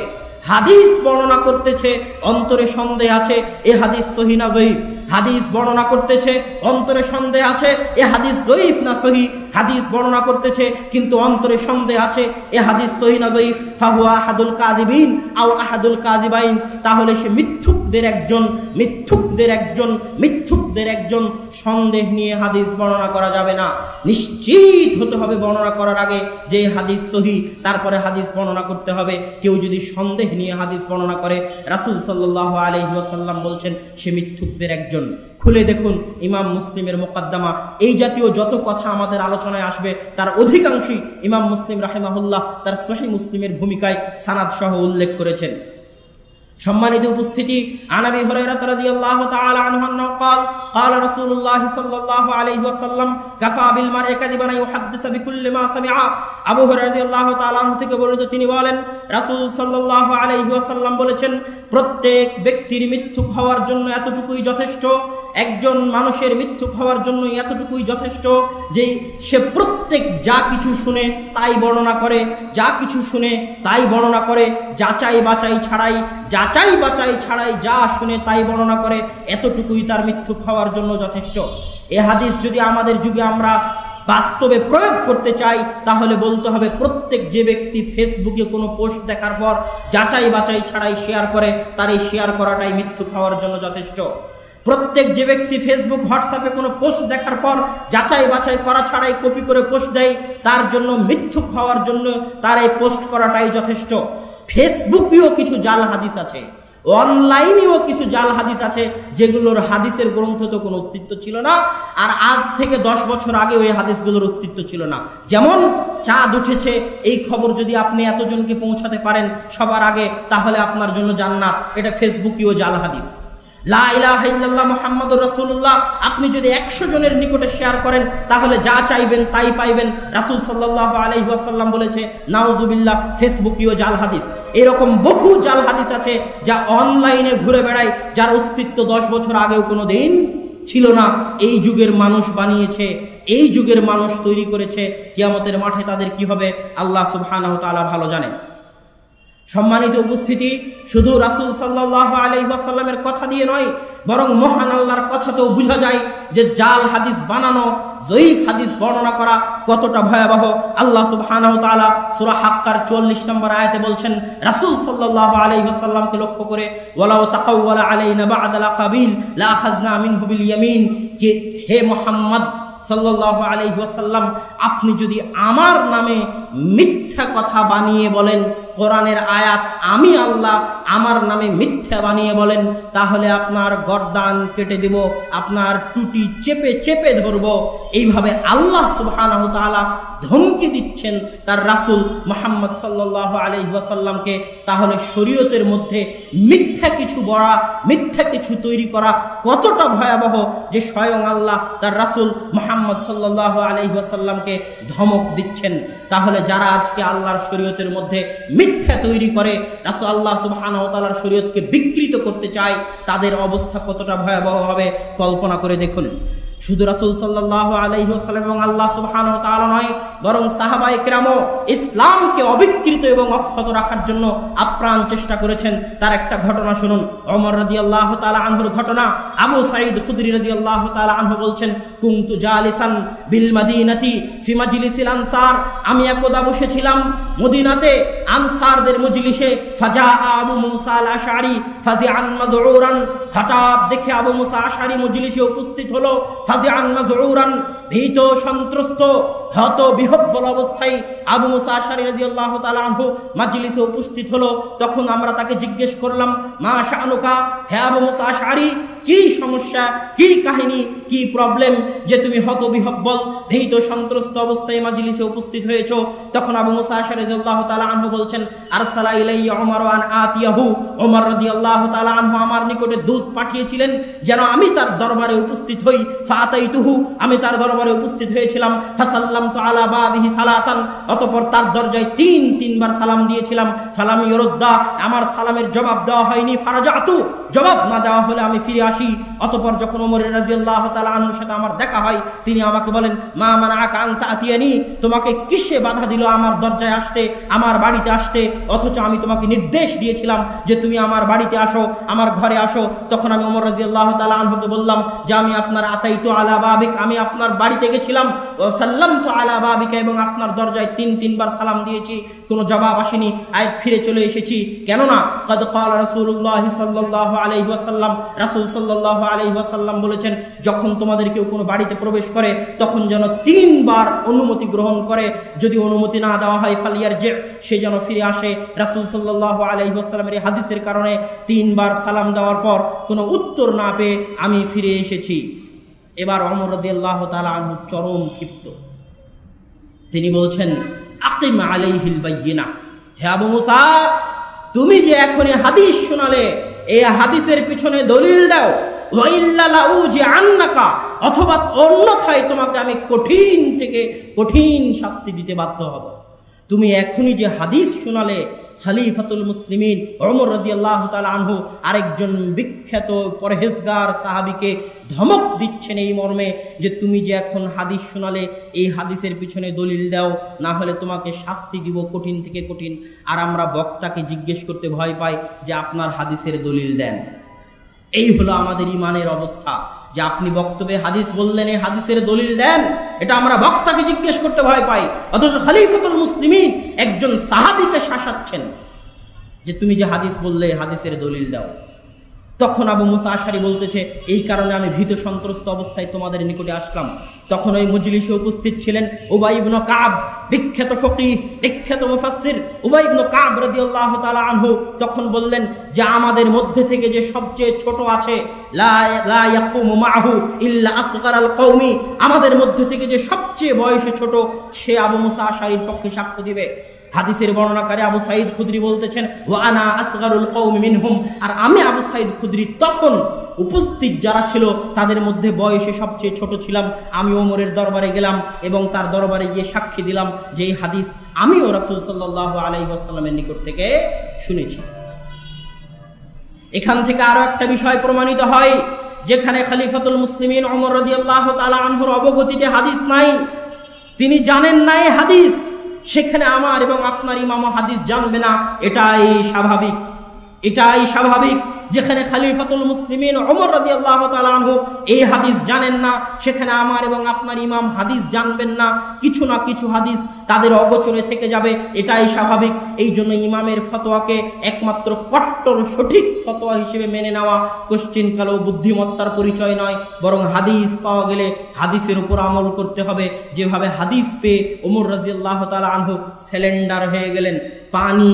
হাদিস বর্ণনা করতেছে, অন্তরে সন্দেহ আছে এ হাদিস সহিহ না জয়ীফ। হাদিস বর্ণনা করতেছে, অন্তরে সন্দেহ আছে এ হাদিস জয়ীফ না সহিহ। হাদিস বর্ণনা করতেছে কিন্তু অন্তরে সন্দেহ আছে এ হাদিস সহিহ না জয়ীফ। ফাহুয়া আহাদুল কাযিবিন আও আহাদুল কাযিবাইন, তাহলে সে মিথ্যুকদের একজন সন্দেহ নিয়ে হাদিস বর্ণনা করা যাবে না। নিশ্চিত হতে হবে বর্ণনা করার আগে যে হাদিস সহিহ, তারপরে হাদিস বর্ণনা করতে হবে। কেউ যদি সন্দেহ নিয়ে হাদিস বর্ণনা করে, রাসূল সাল্লাল্লাহু আলাইহি ওয়াসাল্লাম বলছেন সে মিথ্যুকদের একজন। খুলে দেখুন ইমাম মুসলিমের মুকাদ্দামা, এই জাতীয় যত কথা আমাদের আলোচনায় আসবে তার অধিকাংশই ইমাম মুসলিম রাহিমাহুল্লাহ তার সহিহ মুসলিমের ভূমিকায় সানাদ সহ উল্লেখ করেছেন। সম্মানিত উপস্থিতি, আন আবি হুরায়রা রাদিয়াল্লাহু তাআলা আনহু আন্নাহু قال قال رسول الله صلى الله عليه وسلم كفى بالمرء كذبا يحدث بكل ما سمع। আবু হুরায়রা রাদিয়াল্লাহু তাআলা আনহু থেকে বর্ণিত, তিনি বলেন রাসূল সাল্লাল্লাহু আলাইহি ওয়াসাল্লাম বলেছেন, প্রত্যেক ব্যক্তির মিথ্যুক হওয়ার জন্য এতটুকুই যথেষ্ট, একজন মানুষের মিথ্যুক হওয়ার জন্য এতটুকুই যথেষ্ট যে সে প্রত্যেক যা কিছু শুনে তাই বর্ণনা করে, যা কিছু শুনে তাই বর্ণনা করে, যাচাই বাছাই ছাড়াই যা শুনে তাই বর্ণনা করে, এতটুকুই তার মিথ্যুক হওয়ার জন্য যথেষ্ট। এ হাদিস যদি আমাদের যুগে আমরা বাস্তবে প্রয়োগ করতে চাই তাহলে বলতে হবে প্রত্যেক যে ব্যক্তি ফেসবুকে কোনো পোস্ট দেখার পর যাচাই বাছাই ছাড়াই শেয়ার করে, তার এই শেয়ার করাটাই মিথ্যুক হওয়ার জন্য যথেষ্ট। প্রত্যেক যে ব্যক্তি ফেসবুক হোয়াটসঅ্যাপে কোনো পোস্ট দেখার পর যাচাই বাছাই করা ছাড়াই কপি করে পোস্ট দেয়, তার জন্য মিথ্যুক হওয়ার জন্য তার এই পোস্ট করাটাই যথেষ্ট। ফেসবুকেও কিছু জাল হাদিস আছে, অনলাইনেও কিছু জাল হাদিস আছে যেগুলোর হাদিসের গ্রন্থ তো কোনো অস্তিত্ব ছিল না, আর আজ থেকে 10 বছর আগে ওই হাদিসগুলোর অস্তিত্ব ছিল না। যেমন চাঁদ উঠেছে এই খবর যদি আপনি এতজনকে পৌঁছাতে পারেন সবার আগে, তাহলে আপনার জন্য জান্নাত। এটা ফেসবুকেও জাল হাদিস। লা ইলাহা ইল্লাল্লাহ মুহাম্মাদুর রাসূলুল্লাহ আপনি যদি 100 জনের নিকটে শেয়ার করেন তাহলে যা চাইবেন তাই পাইবেন। রাসূল সাল্লাল্লাহু আলাইহি ওয়াসাল্লাম বলেছে নাউজুবিল্লাহ, ফেসবুকেও জাল হাদিস। এরকম বহু জাল হাদিস আছে যা অনলাইনে ঘুরে বেড়ায়, যার অস্তিত্ব 10 বছর আগেও কোনো দিন ছিল না। এই যুগের মানুষ বানিয়েছে, এই যুগের মানুষ তৈরি করেছে। কিয়ামতের মাঠে তাদের কি হবে আল্লাহ সুবহানাহু ওয়া তাআলা ভালো জানেন। সম্মানিত উপস্থিতি, শুধু রাসূল সাল্লাল্লাহু আলাইহি ওয়াসাল্লামের কথা দিয়ে নয়, বরং মহান আল্লাহর কথাতেও বোঝা যায় যে জাল হাদিস বানানো, জয়ীফ হাদিস বর্ণনা করা কতটা ভয়াবহ। আল্লাহ সুবহানাহু ওয়া তাআলা সূরা হাক্কার 44 নম্বর আয়াতে বলছেন রাসূল সাল্লাল্লাহু আলাইহি ওয়াসাল্লামকে লক্ষ্য করে, ওয়ালাউ তাকাওয়ালা আলাইনা বা'দাল আকাবিল লা আখাযনা মিনহু বিল ইয়ামিন, কে হে মুহাম্মদ সাল্লাল্লাহু আলাইহি ওয়াসাল্লাম, আপনি যদি আমার নামে মিথ্যা কথা বানিয়ে বলেন, কোরআনের আয়াত আমি আল্লাহ আমার নামে মিথ্যা বানিয়ে বলেন, তাহলে আপনার গর্দান কেটে দেব, আপনার টুটি চেপে চেপে ধরব। এইভাবে আল্লাহ সুবহানাহু ওয়া তাআলা ধমকি দিচ্ছেন তার রাসূল মুহাম্মদ সাল্লাল্লাহু আলাইহি ওয়াসাল্লামকে। তাহলে শরীয়তের মধ্যে মিথ্যা কিছু বলা, মিথ্যা কিছু তৈরি করা কতটা ভয়াবহ যে স্বয়ং আল্লাহ তার রাসূল মুহাম্মদ সাল্লাল্লাহু আলাইহি ওয়াসাল্লামকে ধমক দিচ্ছেন। তাহলে যারা আজকে আল্লাহর শরীয়তের মধ্যে মিথ্যা তৈরি করে, রাসূল আল্লাহ সুবহানাহু ওয়া তাআলার শরীয়তকে বিকৃত করতে চায়, তাদের অবস্থা কতটা ভয়াবহ হবে কল্পনা করে দেখুন। শুধু রাসূল সাল্লাল্লাহু আলাইহি ওয়াসাল্লাম এবং আল্লাহ সুবহানাহু ওয়া তাআলা নয়, বরং সাহাবায়ে কেরামও ইসলামকে অবিকৃত এবং অক্ষত রাখার জন্য আপ্রাণ চেষ্টা করেছেন। তার একটা ঘটনা শুনুন, ওমর রাদিয়াল্লাহু তাআলা আনহুর ঘটনা। আবু সাঈদ খুদরি রাদিয়াল্লাহু তাআলা আনহু বলছেন, কুনতু জালিসান বিল মাদিনাতি ফি মাজলিসিল আনসার, আমি একদা বসেছিলাম মদিনাতে আনসারদের মজলিসে। ফাজা আবু মুসা আল আশআরি ফাজিআন মাযউরান, হঠাৎ দেখে আবু মুসা আশআরি মজলিসে উপস্থিত হলো। ফাজিআন মাযউরান, ভীত সন্ত্রস্ত হত বিহব্বল অবস্থায় আবু মুসা আশআরি রাদিয়াল্লাহু তাআলা আনহু মজলিসে উপস্থিত হলো। তখন আমরা তাকে জিজ্ঞেস করলাম, মা শানুকা, হে আবু মুসা আশআরি, কি সমস্যা, কি কাহিনী, কি প্রবলেম যে তুমি হত বিহব্বল ভীত সন্ত্রস্ত অবস্থায় মজলিসে উপস্থিত হয়েছো? তখন আবু মুসা আশআরি রাদিয়াল্লাহু তাআলা আনহু বলছেন, আরসালা ইলাইয়া ওমর আন আতিয়াহু, ওমর রাদিয়াল্লাহু তাআলা আনহু আমার নিকটে দূত পাঠিয়েছিলেন যেন আমি তার দরবারে উপস্থিত হই। ফাতাইতুহু, আমি তার দরবারে দরবারে উপস্থিত হয়েছিলাম। ফাসাল্লামতু আলা বাবিহি সালাসান, অতঃপর তার দরজায় তিনবার সালাম দিয়েছিলাম। ফালাম ইউরদ্দা, আমার সালামের জবাব দেওয়া হয়নি। ফারাজাতু, জবাব না দেওয়া হলে আমি ফিরে আসি। অতঃপর যখন ওমর রাদিয়াল্লাহু তাআলা আনহুর সাথে আমার দেখা হয়, তিনি আমাকে বলেন, মা মানাআকা আন তাতিয়ানি, তোমাকে কিসে বাধা দিল আমার দরজায় আসতে, আমার বাড়িতে আসতে, অথচ আমি তোমাকে নির্দেশ দিয়েছিলাম যে তুমি আমার বাড়িতে আসো, আমার ঘরে আসো। তখন আমি ওমর রাদিয়াল্লাহু তাআলা আনহুকে বললাম যে আমি আপনার আতাইতু আলা বাবিক, আমি আপনার বাড়িতে গেছিলাম, ওয়া সাল্লামতু আলা বাবিকা, এবং আপনার দরজায় তিনবার সালাম দিয়েছি, কোনো জবাব আসেনি, আয় ফিরে চলে এসেছি। কেননা কাদ ক্বালা রাসূলুল্লাহ সাল্লাল্লাহু আলাইহি ওয়াসাল্লাম, রাসূল সাল্লাল্লাহু আলাইহি ওয়াসাল্লাম বলেছেন, যখন তোমাদের কেউ কোনো বাড়িতে প্রবেশ করে তখন যেন তিনবার অনুমতি গ্রহণ করে, যদি অনুমতি না দেওয়া হয় ফালিয়ারজি, সে যেন ফিরে আসে। রাসূল সাল্লাল্লাহু আলাইহি ওয়াসাল্লামের এই হাদিসের কারণে তিনবার সালাম দেওয়ার পর কোনো উত্তর না পেয়ে আমি ফিরে এসেছি। এবার ওমর রাদিয়াল্লাহু তাআলা আনহু চরম ক্ষিপ্ত। তিনি বলছেন, আকিম আলাইহিল বাইয়িনা, হে আবু মুসা, তুমি যে এখনই হাদিস শোনালে, এই হাদিসের পিছনে দলিল দাও। ওয়া ইল্লা লাউজি আন্নাকা, অথবা অন্যথায় তোমাকে আমি কঠিন থেকে কঠিন শাস্তি দিতে বাধ্য হব। তুমি এখনই যে হাদিস শোনালে, খলিফাতুল মুসলিমিন ওমর রাদিয়াল্লাহু তাআলা আনহু আরেকজন বিখ্যাত পরহেজগার সাহাবীকে ধমক দিচ্ছেন এই মর্মে যে তুমি যে এখন হাদিস শোনালে, এই হাদিসের পিছনে দলিল দাও, না হলে তোমাকে শাস্তি দিব কঠিন থেকে কঠিন। আর আমরা বক্তাকে জিজ্ঞেস করতে ভয় পাই যে আপনার হাদিসের দলিল দেন। এই হলো আমাদের ইমানের অবস্থা, যে আপনি বক্তব্যে হাদিস বললেন, এই হাদিসের দলিল দেন, এটা আমরা বক্তাকে জিজ্ঞেস করতে ভয় পাই। অথচ খলিফাতুল মুসলিমিন একজন সাহাবীকে শাসাচ্ছেন যে তুমি যে হাদিস বললে, হাদিসের দলিল দাও। তখন আবু মুসা আশারী বলতেছে, এই কারণে আমি ভীত সন্ত্রস্ত অবস্থায় তোমাদের নিকটে আসলাম। তখন ওই মজলিসে উপস্থিত ছিলেন উবাই ইবনে কাব, বিখ্যাত ফকিহ, বিখ্যাত মুফাসসির উবাই ইবনে কাব রাদিয়াল্লাহু তাআলা আনহু। তখন বললেন যে আমাদের মধ্যে থেকে যে সবচেয়ে ছোট আছে, লা ইয়াকুমু মাহু ইল্লা আসগারাল কওমি, আমাদের মধ্যে থেকে যে সবচেয়ে বয়সে ছোট, সে আবু মুসা আশারীর পক্ষে সাক্ষ্য দিবে। হাদিসের বর্ণনাকারী আবু সাঈদ খুদরি বলতেছেন, ওয়া আনা আসগারুল কওমি মিনহুম, আর আমি আবু সাঈদ খুদরি তখন উপস্থিত যারা ছিল তাদের মধ্যে বয়সে সবচেয়ে ছোট ছিলাম। আমি ওমরের দরবারে গেলাম এবং তার দরবারে গিয়ে সাক্ষী দিলাম যে এই হাদিস আমিও রাসূল সাল্লাল্লাহু আলাইহি ওয়াসাল্লামের নিকট থেকে শুনেছি। এখান থেকে আরো একটা বিষয় প্রমাণিত হয়, যেখানে খলিফাতুল মুসলিমিন ওমর রাদিয়াল্লাহু তাআলা আনহুর অবগতিতে হাদিস নাই, তিনি জানেন না এই হাদিস, সেখানে আমার এবং আপনার ইমামও হাদিস জানবে না, এটাই স্বাভাবিক। এটাই স্বাভাবিক। যেখানে খলিফাতুল মুসলিমিন ওমর রাদিয়াল্লাহু তাআলা আনহু এই হাদিস জানেন না, সেখানে আমার এবং আপনার ইমাম হাদিস জানবেন না, কিছু না কিছু হাদিস তাদের অগোচরে থেকে যাবে, এটাই স্বাভাবিক। এই জন্য ইমামের ফতোয়াকে একমাত্র কট্টর সঠিক ফতোয়া হিসেবে মেনে নেওয়া কোশ্চিনকালেও বুদ্ধিমত্তার পরিচয় নয়, বরং হাদিস পাওয়া গেলে হাদিসের উপর আমল করতে হবে। যেভাবে হাদিস পেয়ে ওমর রাদিয়াল্লাহু তাআলা আনহু সিলিন্ডার হয়ে গেলেন, পানি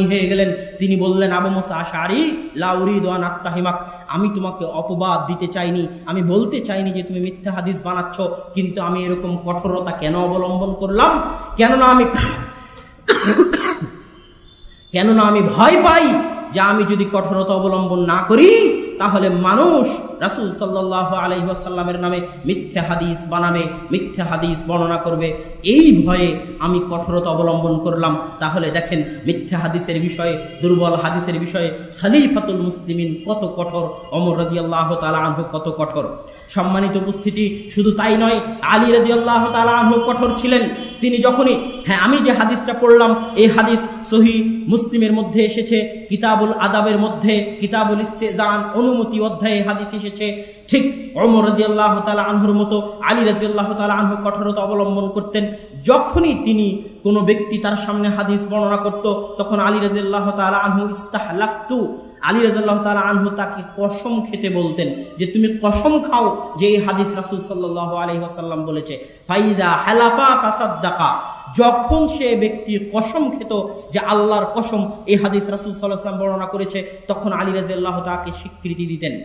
হয়ে গেলেন। তিনি বললেন, আবু মুসা আশআরী, লা উরিদু আন আত্তাহিমাক, আমি তোমাকে অপবাদ দিতে চাইনি, আমি বলতে চাইনি যে তুমি মিথ্যা হাদিস বানাচ্ছ, কিন্তু আমি এরকম কঠোরতা কেন অবলম্বন করলাম? কেননা আমি ভয় পাই যে আমি যদি কঠোরতা অবলম্বন না করি তাহলে মানুষ রাসূল সাল্লাল্লাহু আলাইহি ওয়াসাল্লামের নামে মিথ্যা হাদিস বানাবে, মিথ্যা হাদিস বর্ণনা করবে। এই ভয়ে আমি কঠোরতা অবলম্বন করলাম। তাহলে দেখেন মিথ্যা হাদিসের বিষয়ে, দুর্বল হাদিসের বিষয়ে খলিফাতুল মুসলিমিন কত কঠোর, ওমর রাদিয়াল্লাহু তাআলা আনহু কত কঠোর। সম্মানিত উপস্থিতি, শুধু তাই নয়, আলী রাদিয়াল্লাহু তাআলা আনহু কঠোর ছিলেন। তিনি যখনই, আমি যে হাদিসটা পড়লাম এই হাদিস সহিহ মুসলিমের মধ্যে এসেছে, কিতাবুল আদাবের মধ্যে কিতাবুল ইস্তেজান অনুমতি অধ্যায়ে হাদিস এসেছে। ঠিক ওমর রাদিয়াল্লাহু তাআলা আনহুর মতো আলী রাদিয়াল্লাহু তাআলা আনহু কঠোরতা অবলম্বন করতেন। যখনই তিনি কোনো ব্যক্তি তার সামনে হাদিস বর্ণনা করত, তখন আলী রাদিয়াল্লাহু তাআলা আনহু ইস্তাহলাফতু, আলী রাদিয়াল্লাহু তাআলা আনহু তাকে কসম খেতে বলতেন যে তুমি কসম খাও যে এই হাদিস রাসূল সাল্লাল্লাহু আলাইহি ওয়াসাল্লাম বলেছে। ফাইদা হালাফা ফাসাদ্দাকা, যখন সে ব্যক্তি কসম খেত যে আল্লাহর কসম এই হাদিস রাসূল সাল্লাল্লাহু আলাইহি ওয়াসাল্লাম বর্ণনা করেছে, তখন আলী রাদিয়াল্লাহু তাআলাকে স্বীকৃতি দিতেন।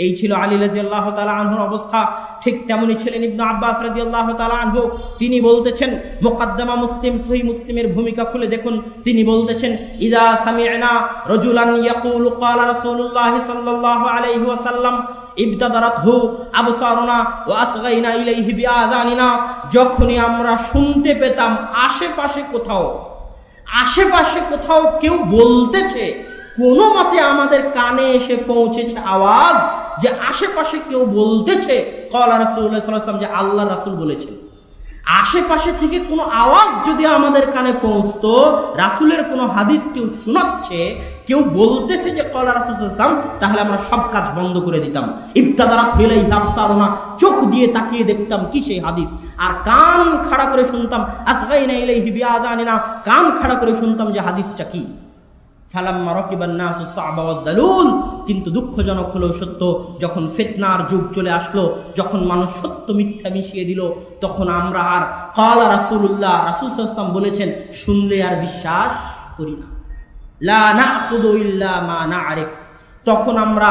এই ছিল আলী রাদিয়াল্লাহু তাআলা আনহুর অবস্থা। ঠিক তেমনি ছিলেন ইবনে আব্বাস রাদিয়াল্লাহু তাআলা আনহু। তিনি বলতেছেন, মুকদ্দমা মুসলিম সহিহ মুসলিমের ভূমিকা খুলে দেখুন, তিনি বলতেছেন, ইদা সামি'না রাজুলান ইয়াকুলু ক্বালা রাসূলুল্লাহ সাল্লাল্লাহু আলাইহি ওয়াসাল্লাম, ইবতাদারাতহু আবসারুনা ওয়া আসগাইনা ইলাইহি বিআযানিনা, যখনই আমরা শুনতে পেতাম আশেপাশে কোথাও কেউ বলতেছে, কোনো মতে আমাদের কানে এসে পৌঁছেছে আওয়াজ যে আশেপাশে কেউ বলতেছে ক্বালা রাসূলুল্লাহ সাল্লাল্লাহু আলাইহি ওয়াসাল্লাম, যে আল্লাহর রাসূল বলেছেন। আশেপাশে থেকে কোনো আওয়াজ যদি আমাদের কানে পৌঁছতো, রাসূলের কোনো হাদিস কেউ শোনাচ্ছে, কেউ বলতেছে যে ক্বালা রাসূলুল্লাহ সাল্লাল্লাহু আলাইহি ওয়াসাল্লাম, তাহলে আমরা সব কাজ বন্ধ করে দিতাম। ইবতাদারাত ইলাইহি আবসারুনা, চোখ দিয়ে তাকিয়ে দেখতাম কি সেই হাদিস, আর কান খাড়া করে শুনতাম। আসগাইনা ইলাইহি বিআযানিনা, কান খাড়া করে শুনতাম যে হাদিসটা কি। ফালাম্মা রাকিবান নাসু সা'বা ওয়াদ দালুল, কিন্তু দুঃখজনক হলো সত্য, যখন ফিতনার যুগ চলে আসলো, যখন মানুষ সত্য মিথ্যা মিশিয়ে দিল, তখন আমরা আর ক্বালা রাসূলুল্লাহ, রাসূল সাল্লাল্লাহু আলাইহি ওয়াসাল্লাম বলেছেন শুনলে আর বিশ্বাস করি না। লা নাখুযু ইল্লা মা না'রিফ, তখন আমরা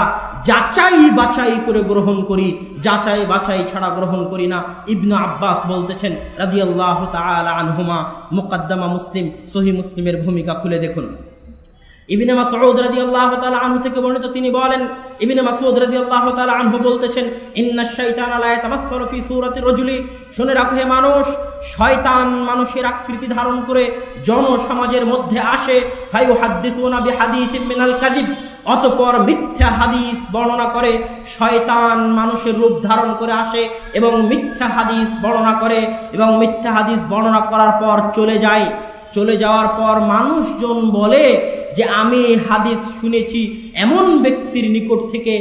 যাচাই বাছাই করে গ্রহণ করি, যাচাই বাছাই ছাড়া গ্রহণ করি না। ইবনে আব্বাস বলতেছেন রাদিয়াল্লাহু তাআলা আনহুমা, মুকদ্দমা মুসলিম, সহিহ মুসলিমের ভূমিকা খুলে দেখুন। ইবনে মাসউদ রাদিয়াল্লাহু তাআলা আনহু থেকে বর্ণিত, তিনি বলেন, ইবনে মাসউদ রাদিয়াল্লাহু তাআলা আনহু বলতেছেন, ইন্নাশ শাইতানা লা ইয়াতামাসসালু ফি সূরাতি রাজুলি, শুনে রাখো হে মানুষ, শয়তান মানুষের আকৃতি ধারণ করে জনসমাজের মধ্যে আসে, ফায়ুহাদ্দিসুনা বিহাদিসিন মিনাল কাযিব, অতঃপর মিথ্যা হাদিস বর্ণনা করে। শয়তান মানুষের রূপ ধারণ করে আসে এবং মিথ্যা হাদিস বর্ণনা করে, এবং মিথ্যা হাদিস বর্ণনা করার পর চলে যাওয়ার পর মানুষজন বলে যে আমি হাদিস শুনেছি এমন ব্যক্তির নিকট থেকে,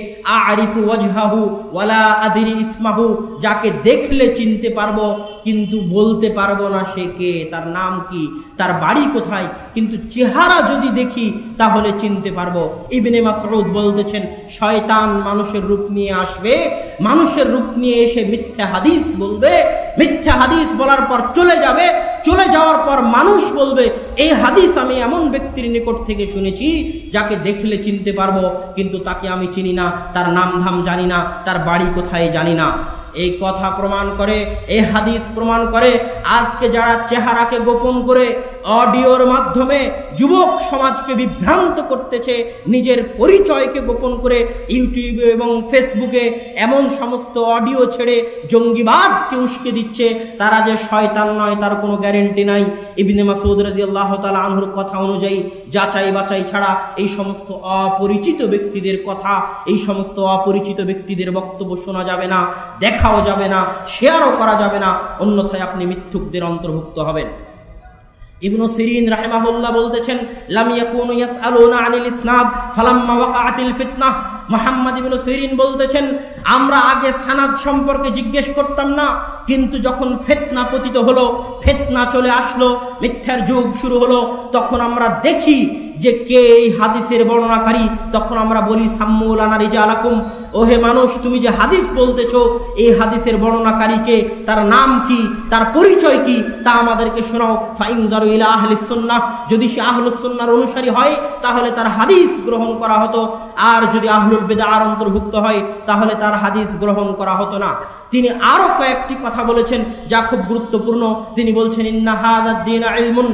আরিফু ওয়াজহাহু ওয়ালা আদরি ইসমাহু, যাকে দেখলে চিনতে পারবো কিন্তু বলতে পারবো না সে কে, তার নাম কি, তার বাড়ি কোথায়, কিন্তু চেহারা যদি দেখি তাহলে চিনতে পারবো। ইবনে মাসউদ বলতেছেন, শয়তান মানুষের রূপ নিয়ে আসবে, মানুষের রূপ নিয়ে এসে মিথ্যা হাদিস বলবে, মিথ্যা হাদিস বলার পর চলে যাবে, চলে যাওয়ার পর মানুষ বলবে এই হাদিস আমি এমন ব্যক্তির নিকট থেকে শুনেছি যাকে দেখলে চিনতে পারবো কিন্তু তাকে আমি চিনি না, তার নাম ধাম জানি না, তার বাড়ি কোথায় জানি না। এই কথা প্রমাণ করে, এই হাদিস প্রমাণ করে, আজকে যারা চেহারাকে গোপন করে অডিওর মাধ্যমে যুবক সমাজকে বিভ্রান্ত করতেছে, নিজের পরিচয়কে গোপন করে ইউটিউবে এবং ফেসবুকে এমন সমস্ত অডিও ছেড়ে জঙ্গিবাদকে উস্কে দিচ্ছে, তারা যে শয়তান নয় তার কোনো গ্যারেন্টি নাই। ইবনে মাসউদ রাদিয়াল্লাহু তাআলা আনহুর কথা অনুযায়ী যাচাই বাছাই ছাড়া এই সমস্ত অপরিচিত ব্যক্তিদের কথা, এই সমস্ত অপরিচিত ব্যক্তিদের বক্তব্য শোনা যাবে না, দেখাও যাবে না, শেয়ারও করা যাবে না, অন্যথায় আপনি মিথ্যুকদের অন্তর্ভুক্ত হবেন। ইবনু সিরিন রাহিমাহুল্লাহ বলতেছেন, লাম ইয়াকুনু ইয়াসআলুনা আনিল ইসনাদ ফালাম্মা ওয়াকাআতিল ফিতনাহ। মুহাম্মদ ইবনু সিরিন বলতেছেন, আমরা আগে সানাদ সম্পর্কে জিজ্ঞেস করতাম না, কিন্তু যখন ফিতনা পতিত হলো, ফিতনা চলে আসলো, মিথ্যার যুগ শুরু হলো, তখন আমরা দেখি যে কে এই হাদিসের বর্ণনাকারী, তখন আমরা বলি সাম্মু লানা রিজালাকুম, ওহে মানুষ তুমি যে হাদিস বলতেছো এই হাদিসের বর্ণনাকারীকে, তার নাম কি, তার পরিচয় কি, তা আমাদেরকে শোনাও। ফাইনদারু ইলা আহলিস সুন্নাহ, যদি সে আহলুস সুন্নাহর অনুসারী হয় তাহলে তার হাদিস গ্রহণ করা হতো, আর যদি আহলুল বিদআর অন্তর্ভুক্ত হয় তাহলে তার হাদিস গ্রহণ করা হতো না। তিনি আরো কয়েকটি কথা বলেছেন যা খুব গুরুত্বপূর্ণ। তিনি বলছেন, ইন্না হাযাদ দীন ইলমুন,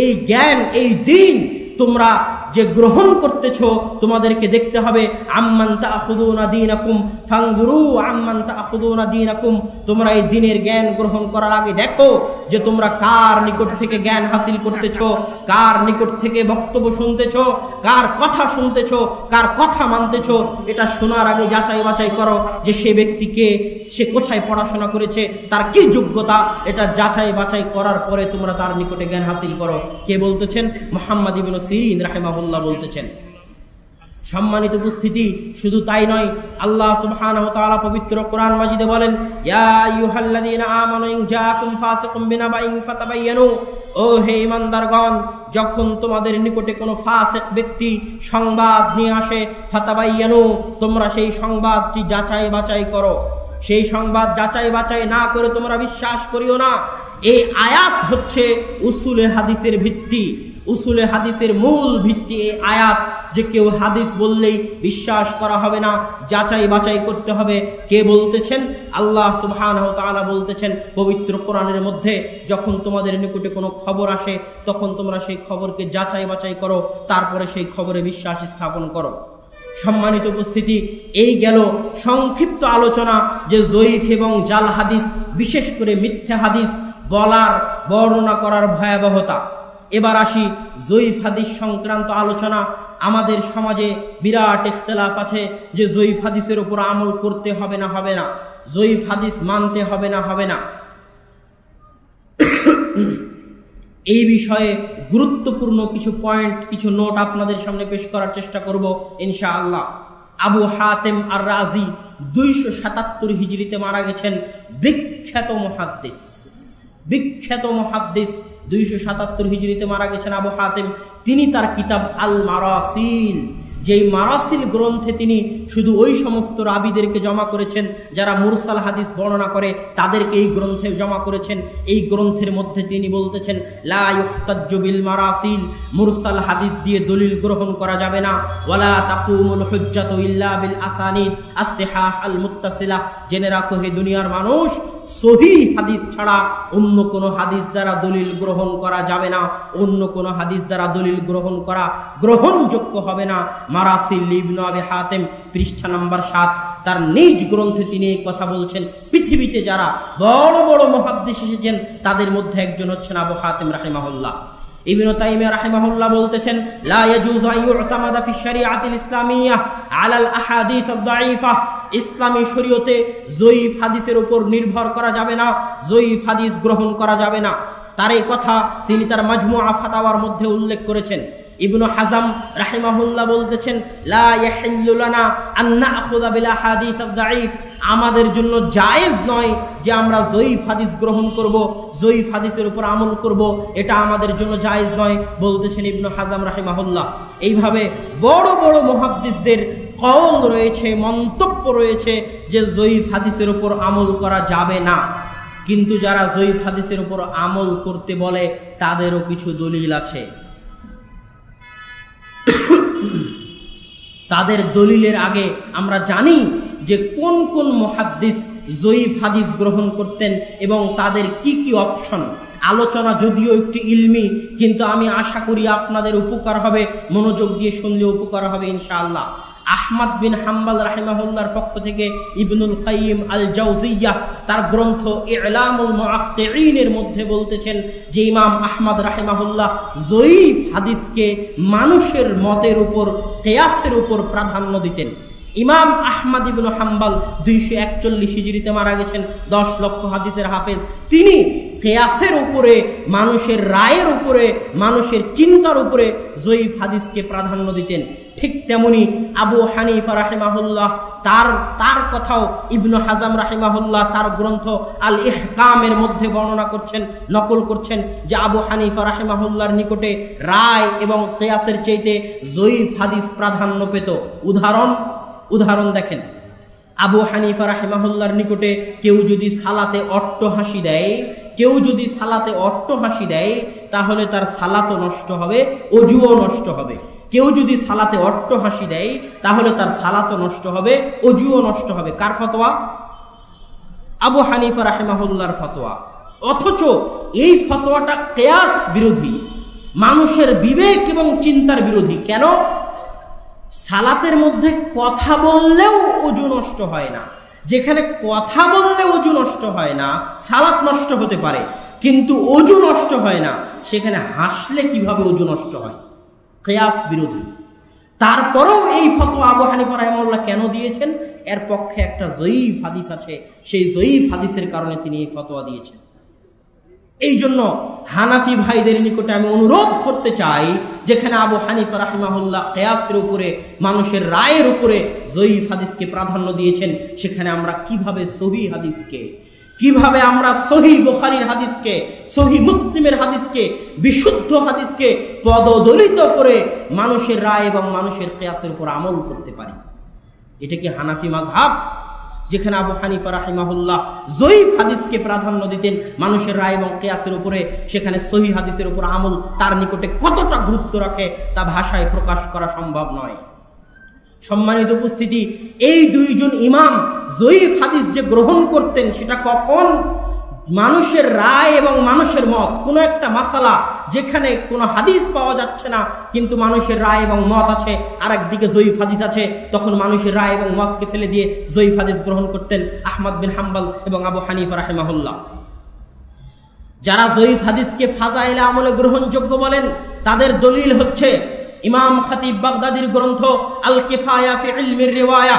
এই জ্ঞান, এই দ্বীন তোমরা যে গ্রহণ করতেছ তোমাদেরকে দেখতে হবে। আম্মান তাখুযুনা দীনাকুম ফানজুরু আম্মান তাখুযুনা দীনাকুম, তোমরা এই দ্বীনের জ্ঞান গ্রহণ করার আগে দেখো যে তোমরা কার নিকট থেকে জ্ঞান হাসিল করতেছ, কার নিকট থেকে বক্তব্য শুনতেছ, কার কথা শুনতেছ, কার কথা মানতেছ। এটা শোনার আগে যাচাই বাছাই করো যে সে ব্যক্তিকে, সে কোথায় পড়াশোনা করেছে, তার কি যোগ্যতা, এটা যাচাই বাছাই করার পরে তোমরা তার নিকটে জ্ঞান হাসিল করো। কে বলতেছেন? মুহাম্মদ ইবনে সিরিন রাহিমাহুল্লাহ বলতেছেন। সম্মানিত উপস্থিতি, শুধু তাই নয়, আল্লাহ সুবহানাহু ওয়া তাআলা পবিত্র কোরআন মাজিদে বলেন, ইয়া আইয়ুহাল্লাযীনা আমানু ইন জাআকুম ফাসিকুম বিনাবাইন ফাতাবায়ানু, ও হে ঈমানদারগণ, যখন তোমাদের নিকটে কোনো ফাসিক ব্যক্তি সংবাদ নিয়ে আসে, ফাতাবায়ানু, তোমরা সেই সংবাদটি যাচাই বাছাই করো। সেই সংবাদ যাচাই বাছাই না করে তোমরা বিশ্বাস করিও না। এই আয়াত হচ্ছে উসুলে হাদিসের ভিত্তি, উসুলে হাদিসের মূল ভিত্তি এই আয়াত, যে কেউ হাদিস বললেই বিশ্বাস করা হবে না, যাচাই বাছাই করতে হবে। কে বলতেছেন? আল্লাহ সুবহানাহু ওয়া তাআলা বলতেছেন পবিত্র কোরআনের মধ্যে, যখন তোমাদের নিকটে কোনো খবর আসে তখন তোমরা সেই খবরকে যাচাই বাছাই করো, তারপরে সেই খবরে বিশ্বাস স্থাপন করো। সম্মানিত উপস্থিতি, এই গেল সংক্ষিপ্ত আলোচনা যে জয়ীফ এবং জাল হাদিস, বিশেষ করে মিথ্যা হাদিস বলার বর্ণনা করার ভয়াবহতা। এবার আসি জয়ীফ হাদিস সংক্রান্ত আলোচনা। আমাদের সমাজে বিরাট ইখতিলাফ আছে যে জয়ীফ হাদিসের উপর আমল করতে হবে না হবে না, জয়ীফ হাদিস মানতে হবে না হবে না। এই বিষয়ে গুরুত্বপূর্ণ কিছু পয়েন্ট, কিছু নোট আপনাদের সামনে পেশ করার চেষ্টা করব ইনশাআল্লাহ। আবু হাতেম আর রাজি 277 হিজরিতে মারা গেছেন। বিখ্যাত মুহাদ্দিস, বিখ্যাত মুহাদ্দিস 277 হিজরিতে মারা গেছেন আবু হাতেম। তিনি তার কিতাব আল মারাসিল, যেই মারাসিল গ্রন্থে তিনি শুধু ওই সমস্ত রাবীদেরকে জমা করেছেন যারা মুরসাল হাদিস বর্ণনা করে, তাদেরকে এই গ্রন্থে জমা করেছেন। এই গ্রন্থের মধ্যে তিনি বলতেছেন লা ইউহতাজ্জু বিল মারাসিল, মুরসাল হাদিস দিয়ে দলিল গ্রহণ করা যাবে না। ওয়ালা তাকুমুল হুজ্জাতু ইল্লা বিল আসানিদ আস-সিহাহ আল মুত্তাসিলা। জেনে রাখো হে দুনিয়ার মানুষ, সহিহ হাদিস ছাড়া অন্য কোনো হাদিস দ্বারা দলিল গ্রহণ করা যাবে না, অন্য কোনো হাদিস দ্বারা দলিল গ্রহণ করা গ্রহণযোগ্য হবে না। মারাসিল ইবনে আবি হাতেম পৃষ্ঠা নাম্বার 7 তার নিজ গ্রন্থে তিনি এই কথা বলছেন। পৃথিবীতে যারা বড় বড় মুহাদ্দিস এসেছেন তাদের মধ্যে একজন হচ্ছেন আবু হাতেম রাহিমাহুল্লাহ। ইবনে তাইমিয়া রাহিমাহুল্লাহ বলতেছেন লা ইয়াজুজু আন ইউতামাদা ফি শরিয়াতিল ইসলামিয়াহ আলাল আহাদিস আদ-দাঈফা। ইসলামী শরীয়তে জয়ীফ হাদিসের উপর নির্ভর করা যাবে না, জয়ীফ হাদিস গ্রহণ করা যাবে না। তার এই কথা তিনি তার মাজমুআ ফাতাওয়ার মধ্যে উল্লেখ করেছেন। ইবনু হাজাম রাহিমাহুল্লাহ বলতেছেন লা ইয়াহিল্লু লানা আন নাখুযা বিল আহাদিস আদ-দাঈফ। আমাদের জন্য জায়েজ নয় যে আমরা জয়ীফ হাদিস গ্রহণ করব, জয়ীফ হাদিসের উপর আমল করব, এটা আমাদের জন্য জায়েজ নয় বলতেছেন ইবনু হাজাম রাহিমাহুল্লাহ। এইভাবে বড় বড় মুহাদ্দিসদের কওল রয়েছে, মন্তব্য রয়েছে যে জয়ীফ হাদিসের উপর আমল করা যাবে না। কিন্তু যারা জয়ীফ হাদিসের উপর আমল করতে বলে তাদেরও কিছু দলিল আছে। তাদের দলিলের আগে আমরা জানি যে কোন কোন মুহাদ্দিস জয়ীফ হাদিস গ্রহণ করতেন এবং তাদের কি কি অপশন। আলোচনা যদিও একটি ইলমি, কিন্তু আমি আশা করি আপনাদের উপকার হবে, মনোযোগ দিয়ে শুনলে উপকার হবে ইনশাআল্লাহ। আহমদ বিন হাম্বল রাহিমাহুল্লাহর পক্ষ থেকে ইবনুল কাইয়িম আল জাওজিয়্যাহ তার গ্রন্থ ইলামুল মুআক্কিঈনের মধ্যে বলতেছেন যে ইমাম আহমদ রাহিমাহুল্লাহ জয়ীফ হাদিসকে মানুষের মতের উপর, কিয়াসের উপর প্রাধান্য দিতেন। ইমাম আহমদ ইবনে হাম্বল 241 হিজরিতে মারা গেছেন, 10 লক্ষ হাদিসের হাফেজ। তিনি কিয়াসের উপরে, মানুষের রায়ের উপরে, মানুষের চিন্তার উপরে জয়ীফ হাদিসকে প্রাধান্য দিতেন। ঠিক তেমনি আবু হানিফা রাহিমাহুল্লাহ তার কথাও ইবনে হাজাম রাহিমাহুল্লাহ তার গ্রন্থ আল ইহকামের মধ্যে বর্ণনা করছেন, নকল করছেন যে আবু হানিফা রাহিমাহুল্লাহর নিকটে রায় এবং কিয়াসের চাইতে জয়ীফ হাদিস প্রাধান্য পেত। উদাহরণ দেখেন, আবু হানিফা রাহিমাহুল্লাহর নিকটে কেউ যদি সালাতে অট্টহাসি দেয়, কেউ যদি সালাতে অট্টহাসি দেয় তাহলে তার সালাতও নষ্ট হবে, ওযুও নষ্ট হবে। কেউ যদি সালাতে অট্টহাসি দেয় তাহলে তার সালাতও নষ্ট হবে, ওযুও নষ্ট হবে। কার ফতোয়া? আবু হানিফা রাহিমাহুল্লাহর ফতোয়া। অথচ এই ফতোয়াটা কিয়াস বিরোধী, মানুষের বিবেক এবং চিন্তার বিরোধী। কেন? সালাতের মধ্যে কথা বললেও ওযু নষ্ট হয় না। যেখানে কথা বললে ওযু নষ্ট হয় না, সালাত নষ্ট হতে পারে, কিন্তু ওযু নষ্ট হয় না, সেখানে হাসলে কিভাবে ওযু নষ্ট হয়? কিয়াস বিরোধী। তারপরেও এই ফতোয়া আবু হানিফা রাহিমাহুল্লাহ কেন দিয়েছেন? এর পক্ষে একটা জয়ীফ হাদিস আছে, সেই জয়ীফ হাদিসের কারণে তিনি এই ফতোয়া দিয়েছেন। এই জন্য হানাফি ভাইদের নিকটে আমি অনুরোধ করতে চাই, যেখানে আবু হানিফা রাহিমাহুল্লাহ কিয়াসের উপরে, মানুষের রায়ের উপরে জয়ীফ হাদিসকে প্রাধান্য দিয়েছেন, সেখানে আমরা কিভাবে সহিহ হাদিসকে, কিভাবে আমরা সহিহ বুখারীর হাদিসকে, সহিহ মুসলিমের হাদিসকে, বিশুদ্ধ হাদিসকে পদদলিত করে মানুষের রায় এবং মানুষের কিয়াসের উপর আমল করতে পারি? এটা কি হানাফি মাযহাব? যেখানে আবু হানিফা রাহিমাহুল্লাহ জয়ীফ হাদিসকে প্রাধান্য দিতেন মানুষের রায় এবং কিয়াসের উপরে, সেখানে সহিহ হাদিসের উপর আমল তার নিকটে কতটা গুরুত্ব রাখে তা ভাষায় প্রকাশ করা সম্ভব নয়। সম্মানিত উপস্থিতি, এই দুইজন ইমাম জয়ীফ হাদিস যে গ্রহণ করতেন সেটা কখন? মানুষের রায় এবং মানুষের মত, কোনো একটা মাসালা যেখানে কোনো হাদিস পাওয়া যাচ্ছে না কিন্তু মানুষের রায় এবং মত আছে, আর একদিকে জয়ীফ হাদিস আছে, তখন মানুষের রায় এবং মতকে ফেলে দিয়ে জয়ীফ হাদিস গ্রহণ করতেন আহমদ বিন হাম্বল এবং আবু হানিফা রাহিমাহুল্লাহ। যারা জয়ীফ হাদিসকে ফাজাইলে আমলে গ্রহণযোগ্য বলেন তাদের দলিল হচ্ছে ইমাম খতিব বাগদাদির গ্রন্থ আল কিফায়া ফি ইলমির রিওয়ায়া।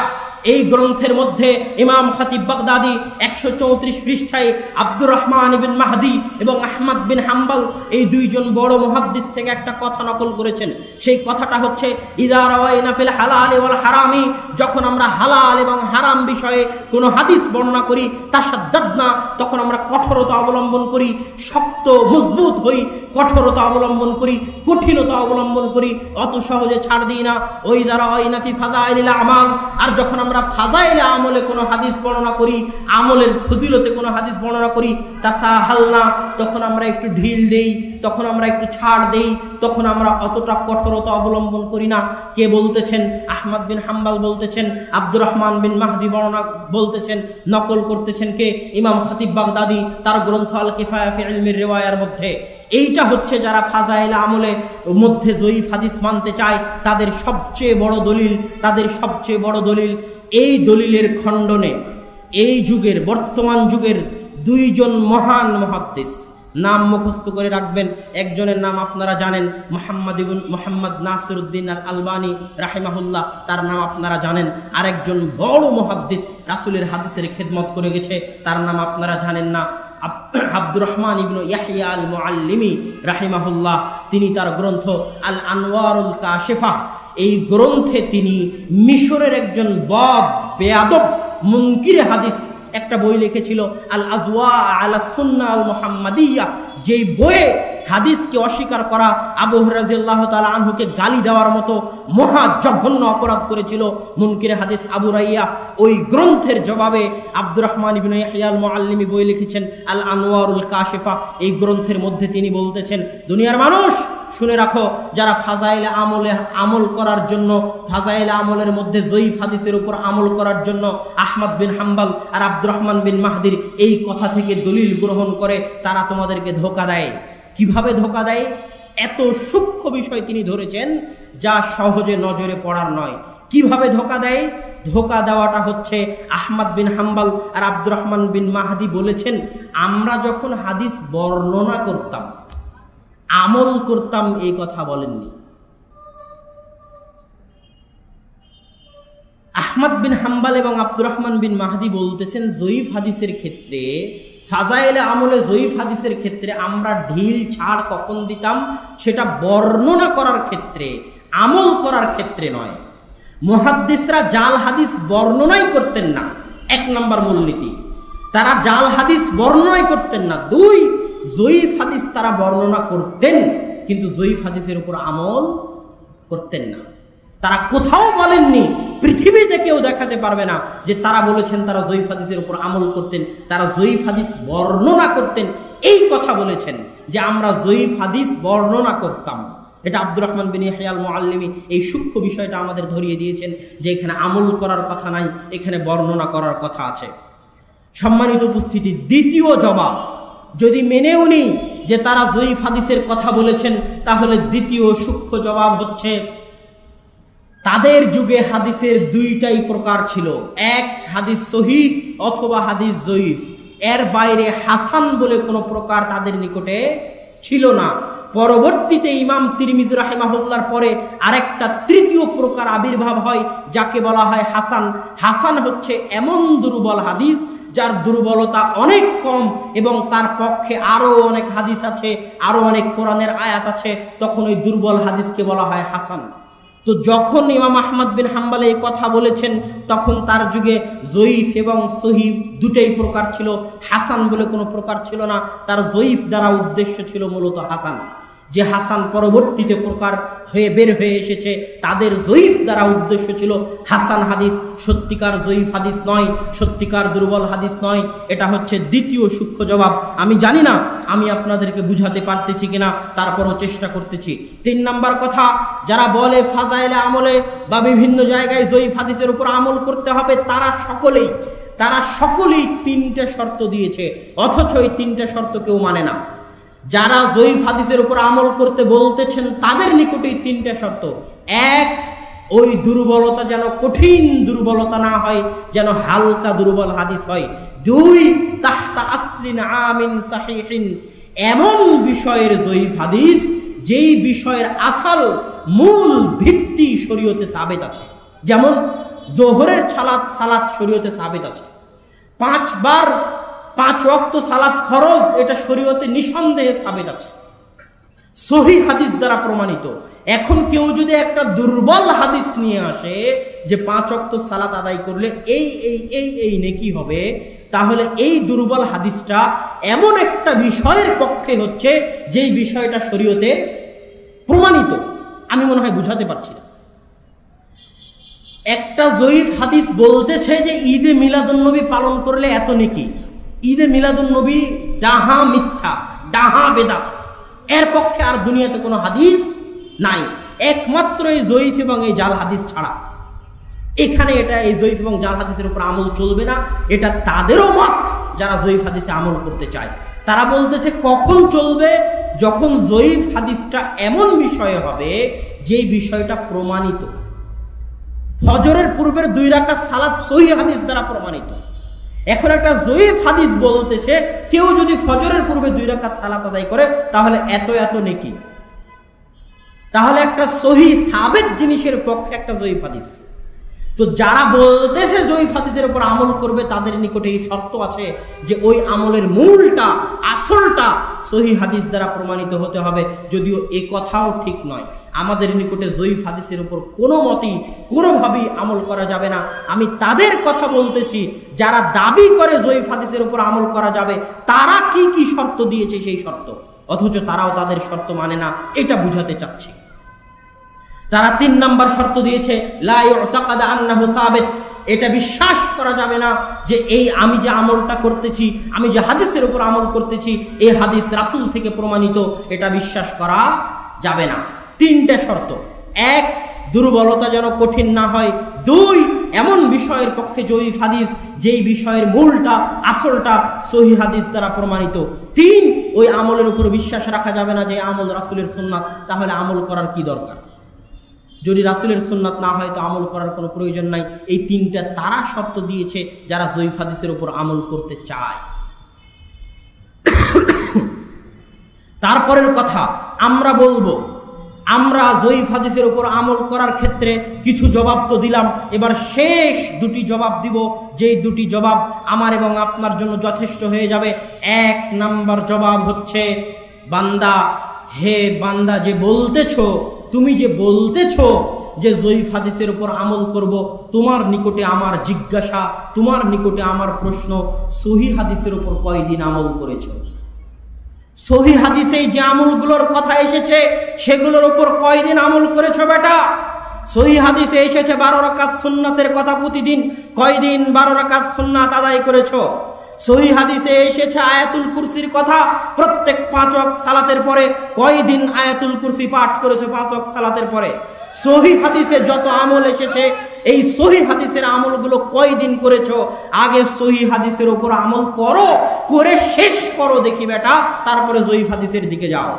এই গ্রন্থের মধ্যে ইমাম খতিব বাগদাদি 134 পৃষ্ঠায় আব্দুর রহমান বিন মাহদি এবং আহমদ বিন হাম্বল এই দুইজন বড় মুহাদ্দিস থেকে একটা কথা নকল করেছেন। সেই কথাটা হচ্ছে ইযা রাওয়াইনা ফিল হালাল ওয়াল হারামি, যখন আমরা হালাল এবং হারাম বিষয়ে কোনো হাদিস বর্ণনা করি তাশাদ্দাদনা, তখন আমরা কঠোরতা অবলম্বন করি, শক্ত মজবুত হই, কঠোরতা অবলম্বন করি, কঠিনতা অবলম্বন করি, অত সহজে ছাড় দিই না। ওই ইযা রাওয়াইনা ফি ফাযাইলিল আমাল, আর যখন আমরা ফাজাইলে আমলে কোনো হাদিস বর্ণনা করি, আমলের ফজিলতে কোনো হাদিস বর্ণনা করি, তাসাহালনা, তখন আমরা একটু ঢিল দেই, তখন আমরা একটু ছাড় দেই, তখন আমরা অতটা কঠোরতা অবলম্বন করি না। কে বলতেছেন? আহমদ বিন হাম্বল বলতেছেন, আব্দুর রহমান বিন মাহদি বর্ণনা বলতেছেন, নকল করতেছেন কে? ইমাম খতিব বাগদাদি তার গ্রন্থ আল কিফায়া ফি ইলমির রিওয়ায়ার মধ্যে। এইটা হচ্ছে যারা ফাজাইল আমলে মধ্যে জয়ীফ হাদিস মানতে চায় তাদের সবচেয়ে বড় দলিল, তাদের সবচেয়ে বড় দলিল। এই দলিলের খণ্ডনে এই যুগের, বর্তমান যুগের দুইজন মহান মুহাদ্দিস, নাম মুখস্থ করে রাখবেন। একজনের নাম আপনারা জানেন, মোহাম্মদ নাসিরউদ্দিন আল আলবানী রাহিমাহুল্লাহ, তার নাম আপনারা জানেন। আরেকজন বড় মুহাদ্দিস, রাসূলের হাদিসের খেদমত করে গেছে, তার নাম আপনারা জানেন না, আব্দুর রহমান ইবনে ইয়াহইয়া আল মুআল্লিমি রাহিমাহুল্লাহ। তিনি তার গ্রন্থ আল আনওয়ারুল কাশিফা, এই গ্রন্থে তিনি মিশরের একজন বদ বেয়াদব মুনকিরে হাদিস একটা বই লিখেছিল, আল আজওয়া আলা সুন্নাহ আল মুহাম্মাদিয়া, যেই বইয়ে হাদিসকে অস্বীকার করা, আবু হুরায়রা রাদিয়াল্লাহু তাআলা আনহুকে গালি দেওয়ার মতো মহা জঘন্য অপরাধ করেছিল মুনকিরে হাদিস আবু রাইয়া। ওই গ্রন্থের জবাবে আব্দুর রহমান ইবনে ইয়াহইয়া আল মুআল্লিমি বই লিখেছেন আল আনওয়ারুল কাশিফা। এই গ্রন্থের মধ্যে তিনি বলতেছেন, দুনিয়ার মানুষ শুনে রাখো, যারা ফাজাইলে আমলে আমল করার জন্য, ফাজাইলে আমলের মধ্যে জয়ীফ হাদিসের উপর আমল করার জন্য আহমদ বিন হাম্বল আর আব্দুর রহমান বিন মাহদির এই কথা থেকে দলিল গ্রহণ করে, তারা তোমাদেরকে ধোঁকা দেয়। কিভাবে ধোঁকা দেয়? এত সূক্ষ্ম বিষয় তিনি ধরেছেন যা সহজে নজরে পড়ার নয়। কিভাবে ধোঁকা দেয়? ধোঁকা দেওয়াটা হচ্ছে, আহমদ বিন হাম্বল আর আব্দুর রহমান বিন মাহদি বলেছেন, আমরা যখন হাদিস বর্ণনা করতাম, আমল করতাম, এই কথা বলেননি। আহমদ বিন হাম্বল এবং আব্দুর রহমান বিন মাহদি বলতেছেন, জয়ীফ হাদিসের ক্ষেত্রে, ফাজাইলে আমলে জয়ীফ হাদিসের ক্ষেত্রে আমরা ঢিল ছাড় কখন দিতাম? সেটা বর্ণনা করার ক্ষেত্রে, আমল করার ক্ষেত্রে নয়। মুহাদ্দিসরা জাল হাদিস বর্ণনাই করতেন না, 1 নম্বর মূলনীতি। তারা জাল হাদিস বর্ণনাই করতেন না। 2, জয়ীফ হাদিস তারা বর্ণনা করতেন কিন্তু জয়ীফ হাদিসের উপর আমল করতেন না। তারা কোথাও বলেননি, পৃথিবীতে কেউ দেখাতে পারবে না যে তারা বলেছেন তারা জয়ীফ হাদিসের উপর আমল করতেন। তারা জয়ীফ হাদিস বর্ণনা করতেন, এই কথা বলেছেন যে আমরা জয়ীফ হাদিস বর্ণনা করতাম। এটা আব্দুর রহমান বিন ইয়াহইয়া আল মুআল্লিমি এই সূক্ষ্ম বিষয়টা আমাদের ধরিয়ে দিয়েছেন যে এখানে আমল করার কথা নাই, এখানে বর্ণনা করার কথা আছে। সম্মানিত উপস্থিতি, দ্বিতীয় জবাব, যদি মেনেও নিই যে তারা জয়ীফ হাদিসের কথা বলেছেন, তাহলে দ্বিতীয় সূক্ষ্ম জবাব হচ্ছে, তাদের যুগে হাদিসের 2টাই প্রকার ছিল, এক হাদিস সহিহ অথবা হাদিস জয়ীফ। এর বাইরে হাসান বলে কোনো প্রকার তাদের নিকটে ছিল না। পরবর্তীতে ইমাম তিরমিজি রাহিমাহুল্লাহর পরে আরেকটা তৃতীয় প্রকার আবির্ভাব হয়, যাকে বলা হয় হাসান। হাসান হচ্ছে এমন দুর্বল হাদিস যার দুর্বলতা অনেক কম এবং তার পক্ষে আরো অনেক হাদিস আছে, আরো অনেক কোরআনের আয়াত আছে, তখন ওই দুর্বল হাদিসকে বলা হয় হাসান। তো যখন ইমাম আহমদ বিন হাম্বল এই কথা বলেছেন, তখন তার যুগে জয়ীফ এবং সহিহ দুটোই প্রকার ছিল, হাসান বলে কোনো প্রকার ছিল না। তার জয়ীফ দ্বারা উদ্দেশ্য ছিল মূলত হাসান। যে হাসান পরবর্তীতে প্রকার হয়ে বের হয়ে এসেছে, তাদের জয়ীফ দ্বারা উদ্দেশ্য ছিল হাসান হাদিস, সত্যিকার জয়ীফ হাদিস নয়, সত্যিকার দুর্বল হাদিস নয়। এটা হচ্ছে দ্বিতীয় সূক্ষ্ম জবাব। আমি জানি না আমি আপনাদেরকে বুঝাতে পারতেছি কিনা, তারপরও চেষ্টা করতেছি। 3 নম্বর কথা, যারা বলে ফাজাইলে আমলে বা বিভিন্ন জায়গায় জয়ীফ হাদিসের উপর আমল করতে হবে, তারা সকলেই তারা সকলেই তিনটে শর্ত দিয়েছে, অথচ এই তিনটে শর্ত কেউ মানে না। যারা জয়ীফ হাদিসের উপর আমল করতে বলতেছেন তাদের নিকটেই তিনটে শর্ত। এক, ওই দুর্বলতা যেন কঠিন দুর্বলতা না হয়, যেন হালকা দুর্বল হাদিস হয়। দুই, তাহতা আসলিন আমিন সাহিহিন, এমন বিষয়ের জয়ীফ হাদিস যেই বিষয়ের আসল মূল ভিত্তি শরীয়তে সাবেত আছে, যেমন জোহরের সালাত শরীয়তে সাবেত আছে, 5 ওয়াক্ত সালাত ফরজ, এটা শরীয়তে নিঃসন্দেহে সাবেত আছে, সহিহ হাদিস দ্বারা প্রমাণিত। এখন কেউ যদি একটা দুর্বল হাদিস নিয়ে আসে যে 5 ওয়াক্ত সালাত আদায় করলে এই নেকি হবে, তাহলে এই দুর্বল হাদিসটা এমন একটা বিষয়ের পক্ষে হচ্ছে যেই বিষয়টা শরীয়তে প্রমাণিত। আমি মনে হয় বুঝাতে পারছি না। একটা জয়ীফ হাদিস বলতেছে যে ঈদে মিলাদুন্নবী পালন করলে এত নেকি। ঈদে মিলাদুন্নবী ডাহা মিথ্যা, ডাহা বেদাত, এর পক্ষে আর দুনিয়াতে কোনো হাদিস নাই, একমাত্র এই জয়ীফ এবং এই জাল হাদিস ছাড়া। এখানে এটা এই জয়ীফ এবং জাল হাদিসের উপর আমল চলবে না, এটা তাদেরও মত যারা জয়ীফ হাদিসে আমল করতে চায়। তারা বলতেছে কখন চলবে, যখন জয়ীফ হাদিসটা এমন বিষয়ে হবে যেই বিষয়টা প্রমাণিত। ফজরের পূর্বের 2 রাকাত সালাত সহিহ হাদিস দ্বারা প্রমাণিত। এখন একটা জয়ীফ হাদিস বলতেছে কেউ যদি ফজরের পূর্বে 2 রাকাত সালাত আদায় করে তাহলে এত নেকি। তাহলে একটা সহিহ সাবেত জিনিসের পক্ষে একটা জয়ীফ হাদিস। তো যারা বলতেছে জয়ীফ হাদিসের উপর আমল করবে তাদের নিকটে এই শর্ত আছে যে ওই আমলের মূলটা, আসলটা সহিহ হাদিস দ্বারা প্রমাণিত হতে হবে। যদিও এ কথাও ঠিক নয়, আমাদের নিকটে জয়ীফ হাদিসের উপর কোনো মতেই কোনোভাবেই আমল করা যাবে না। আমি তাদের কথা বলতেছি যারা দাবি করে জয়ীফ হাদিসের উপর আমল করা যাবে, তারা কি কি শর্ত দিয়েছে সেই শর্ত, অথচ তারাও তাদের শর্ত মানে না, এটা বুঝাতে চাচ্ছি। তারা 3 নাম্বার শর্ত দিয়েছে, লা ইউতাকাদ আন্নাহু সাবিত, এটা বিশ্বাস করা যাবে না যে এই আমি যে আমলটা করতেছি, আমি যে হাদিসের উপর আমল করতেছি, এই হাদিস রাসূল থেকে প্রমাণিত, এটা বিশ্বাস করা যাবে না। 3টে শর্ত। 1, দুর্বলতা যেন কঠিন না হয়। 2, এমন বিষয়ের পক্ষে জয়ীফ হাদিস যেই বিষয়ের মূলটা, আসলটা সহিহ হাদিস দ্বারা প্রমাণিত। 3, ওই আমলের উপর বিশ্বাস রাখা যাবে না যে আমল রাসূলের সুন্নাত, তাহলে আমল করার কি দরকার? যদি রাসূলের সুন্নাত না হয় তো আমল করার কোনো প্রয়োজন নাই। এই 3টা তারা শর্ত দিয়েছে যারা জয়ীফ হাদিসের উপর আমল করতে চায়। তারপরের কথা আমরা বলবো, আমরা জয়ীফ হাদিসের উপর আমল করার ক্ষেত্রে কিছু জবাব তো দিলাম, এবার শেষ 2টি জবাব দিব, যেই 2টি জবাব আমার এবং আপনার জন্য যথেষ্ট হয়ে যাবে। 1 নাম্বার জবাব হচ্ছে, বান্দা, হে বান্দা, যে বলতেছো, তুমি যে বলতেছো যে জয়ীফ হাদিসের উপর আমল করব, তোমার নিকটে আমার জিজ্ঞাসা, তোমার নিকটে আমার প্রশ্ন, সহিহ হাদিসের উপর কয়দিন আমল করেছো? সহিহ হাদিসে যে আমলগুলোর কথা এসেছে সেগুলোর উপর কয়দিন আমল করেছো বেটা? সহিহ হাদিসে এসেছে 12 রাকাত সুন্নাতের কথা, প্রতিদিন কয়দিন 12 রাকাত সুন্নাত আদায় করেছো? সহিহ হাদিসে এসেছে আয়াতুল কুরসির কথা, প্রত্যেক 5 ওয়াক্ত সালাতের পরে কয়দিন আয়াতুল কুরসি পাঠ করেছো 5 ওয়াক্ত সালাতের পরে? সহিহ হাদিসে যত আমল এসেছে এই সহিহ হাদিসের আমলগুলো কয়দিন করেছো? আগে সহিহ হাদিসের উপর আমল করো, করে শেষ করো দেখি বেটা, তারপরে জয়ীফ হাদিসের দিকে যাও।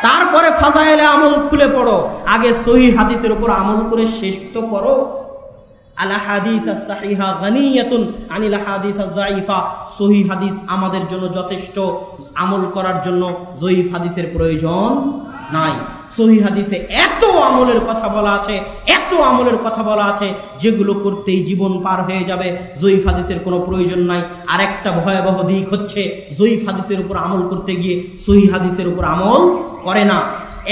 তারপরে ফাজাইলে আমল খুলে পড়ো, আগে সহিহ হাদিসের উপর আমল করে শেষ তো করো। আল হাদিস সাহিহা গানিয়াতুন আনিল হাদিস যায়িফা, সহিহ হাদিস আমাদের জন্য যথেষ্ট, আমল করার জন্য জয়ীফ হাদিসের প্রয়োজন নাই। সহিহ হাদিসে এত আমলের কথা বলা আছে, এত আমলের কথা বলা আছে যেগুলো করতেই জীবন পার হয়ে যাবে, জয়ীফ হাদিসের কোনো প্রয়োজন নাই। আর একটা ভয়াবহ দিক হচ্ছে জয়ীফ হাদিসের উপর আমল করতে গিয়ে সহিহ হাদিসের উপর আমল করে না।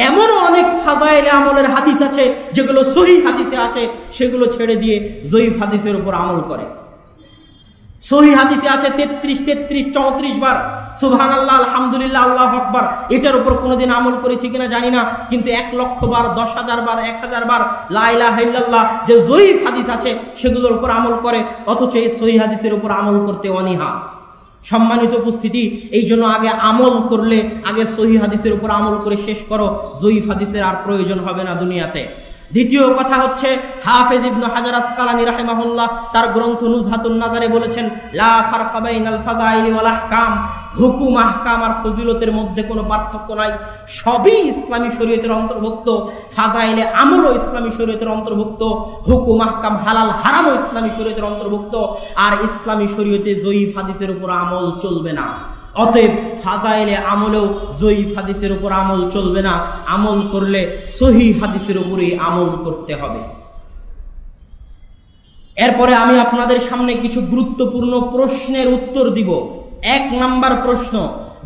এমনও অনেক ফাজাইলে আমলের হাদিস আছে যেগুলো সহিহ হাদিসে আছে, সেগুলো ছেড়ে দিয়ে জয়ীফ হাদিসের উপর আমল করে। সহিহ হাদিসে আছে 33, 34 বার সুবহানাল্লাহ, আলহামদুলিল্লাহ, আল্লাহু আকবার, এটার উপর কোনোদিন আমল করেছি কিনা জানি না, কিন্তু 1,00,000 বার, 10,000 বার, 1,000 বার লা ইলাহা ইল্লাল্লাহ যে জয়ীফ হাদিস আছে সেগুলোর উপর আমল করে, অথচ এই সহিহ হাদিসের উপর আমল করতে অনীহা। সম্মানিত উপস্থিতি, এই জন্য আগে আমল করলে আগে সহিহ হাদিসের উপর আমল করে শেষ করো, জয়ীফ হাদিসের আর প্রয়োজন হবে না দুনিয়াতে। দ্বিতীয় কথা হচ্ছে হাফেজ ইবনে হাজার আসকালানী রাহিমাহুল্লাহ তার গ্রন্থ নুজহাতুন নাজারে বলেছেন, লা ফারকা বাইনাল ফাযাইলি ওয়াল আহকাম, হুকুম আহকাম আর ফজিলতের মধ্যে কোনো পার্থক্য নাই, সবই ইসলামী শরীয়তের অন্তর্ভুক্ত। ফাযাইলে আমলও ইসলামী শরীয়তের অন্তর্ভুক্ত, হুকুম আহকাম হালাল হারামও ইসলামী শরীয়তের অন্তর্ভুক্ত। আর ইসলামী শরীয়তে জয়ীফ হাদিসের উপর আমল চলবে না। অতএব ফাজাইলে আমলেও জয়ীফ হাদিসের উপর আমল চলবে না, আমল করলে সহিহ হাদিসের উপরেই আমল করতে হবে। এরপরে আমি আপনাদের সামনে কিছু গুরুত্বপূর্ণ প্রশ্নের উত্তর দিব। 1 নাম্বার প্রশ্ন,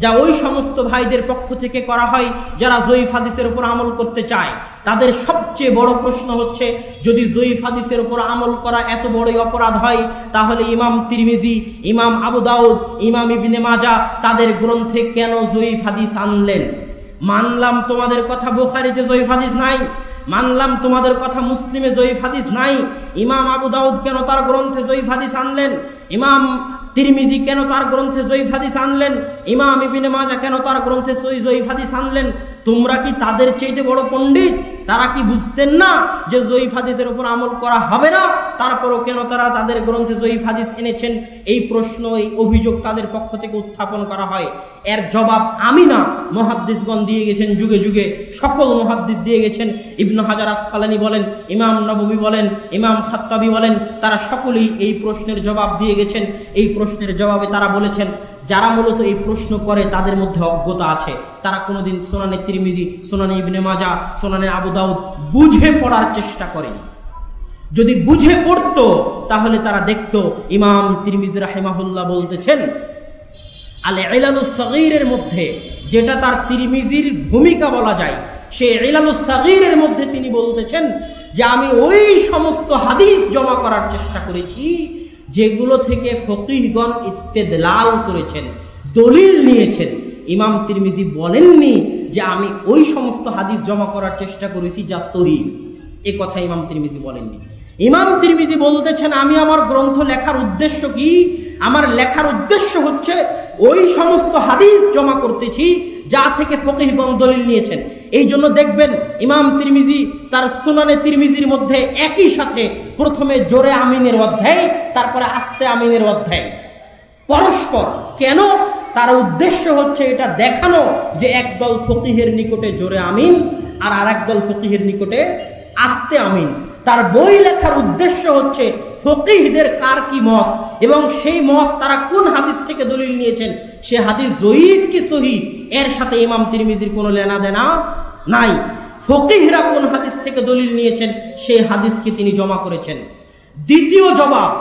যা ওই সমস্ত ভাইদের পক্ষ থেকে করা হয় যারা জয়ীফ হাদিসের উপর আমল করতে চায়, তাদের সবচেয়ে বড় প্রশ্ন হচ্ছে, যদি জয়ীফ হাদিসের উপর আমল করা এত বড়ই অপরাধ হয়, তাহলে ইমাম তিরমিজি, ইমাম আবু দাউদ, ইমাম ইবনে মাজাহ তাদের গ্রন্থে কেন জয়ীফ হাদিস আনলেন? মানলাম তোমাদের কথা বুখারীতে জয়ীফ হাদিস নাই, মানলাম তোমাদের কথা মুসলিমে জয়ীফ হাদিস নাই, ইমাম আবু দাউদ কেন তার গ্রন্থে জয়ীফ হাদিস আনলেন? ইমাম তিরমিজি কেন তার গ্রন্থে জয়ীফ হাদিস আনলেন? ইমাম ইবনে মাজাহ কেন তার গ্রন্থে জয়ীফ হাদিস আনলেন? তোমরা কি তাদের চাইতে বড় পণ্ডিত? তারা কি বুঝতেন না যে জয়ীফ হাদিসের উপর আমল করা হবে না? তারপরও কেন তারা তাদের গ্রন্থে জয়ীফ হাদিস এনেছেন? এই প্রশ্ন, এই অভিযোগ তাদের পক্ষ থেকে উত্থাপন করা হয়। এর জবাব আমি না, মুহাদ্দিসগণ দিয়ে গেছেন, যুগে যুগে সকল মুহাদ্দিস দিয়ে গেছেন। ইবনে হাজার আসকালানী বলেন, ইমাম নববী বলেন, ইমাম খাত্তাবী বলেন, তারা সকলেই এই প্রশ্নের জবাব দিয়ে গেছেন। এই প্রশ্নের জবাবে তারা বলেছেন, যারা মূলত এই প্রশ্ন করে তাদের মধ্যে অজ্ঞতা আছে, তারা কোনোদিন সুনানে তিরমিজি, সুনানে ইবনে মাজাহ, সুনানে আবু দাউদ বুঝে পড়ার চেষ্টা করেনি। যদি বুঝে পড়তো তাহলে তারা দেখতো ইমাম তিরমিজি রাহিমাহুল্লাহ বলতেছেন আল ইলালুস সাগীরের মধ্যে, যেটা তার তিরমিজির ভূমিকা বলা যায়, সেই ইলালুস সাগীরের মধ্যে তিনি বলতেছেন যে আমি ওই সমস্ত হাদিস জমা করার চেষ্টা করেছি যেগুলো থেকে ফকিহগণ ইস্তেদলাল করেছেন, দলিল নিয়েছেন। ইমাম তিরমিজি বলেননি যে আমি ওই সমস্ত হাদিস জমা করার চেষ্টা করেছি যা সহিহ, এ কথা ইমাম তিরমিজি বলেননি। ইমাম তিরমিজি বলতেছেন আমি আমার গ্রন্থ লেখার উদ্দেশ্য কি? আমার লেখার উদ্দেশ্য হচ্ছে ওই সমস্ত হাদিস জমা করতেছি যা থেকে ফকিহগণ দলিল নিয়েছেন। এই জন্য দেখবেন ইমাম তিরমিজি তার সুনানে তিরমিজির মধ্যে একই সাথে প্রথমে জোরে আমিনের অধ্যায়, তারপরে আস্তে আমিনের অধ্যায়, পরস্পর। কেন? তার উদ্দেশ্য হচ্ছে এটা দেখানো যে একদল ফকিহের নিকটে জোরে আমিন আর আরেক দল ফকিহের নিকটে আস্তে আমিন। তার বই লেখার উদ্দেশ্য হচ্ছে ফকিহদের কার কি মত এবং সেই মত তারা কোন হাদিস থেকে দলিল নিয়েছেন, সে হাদিস জয়ীফ কি সহিহ, এর সাথে ইমাম তিরমিজির কোনো লেনা দেনা নাই। ফকিহরা কোন হাদিস থেকে দলিল নিয়েছেন সেই হাদিসকে তিনি জমা করেছেন। দ্বিতীয় জবাব,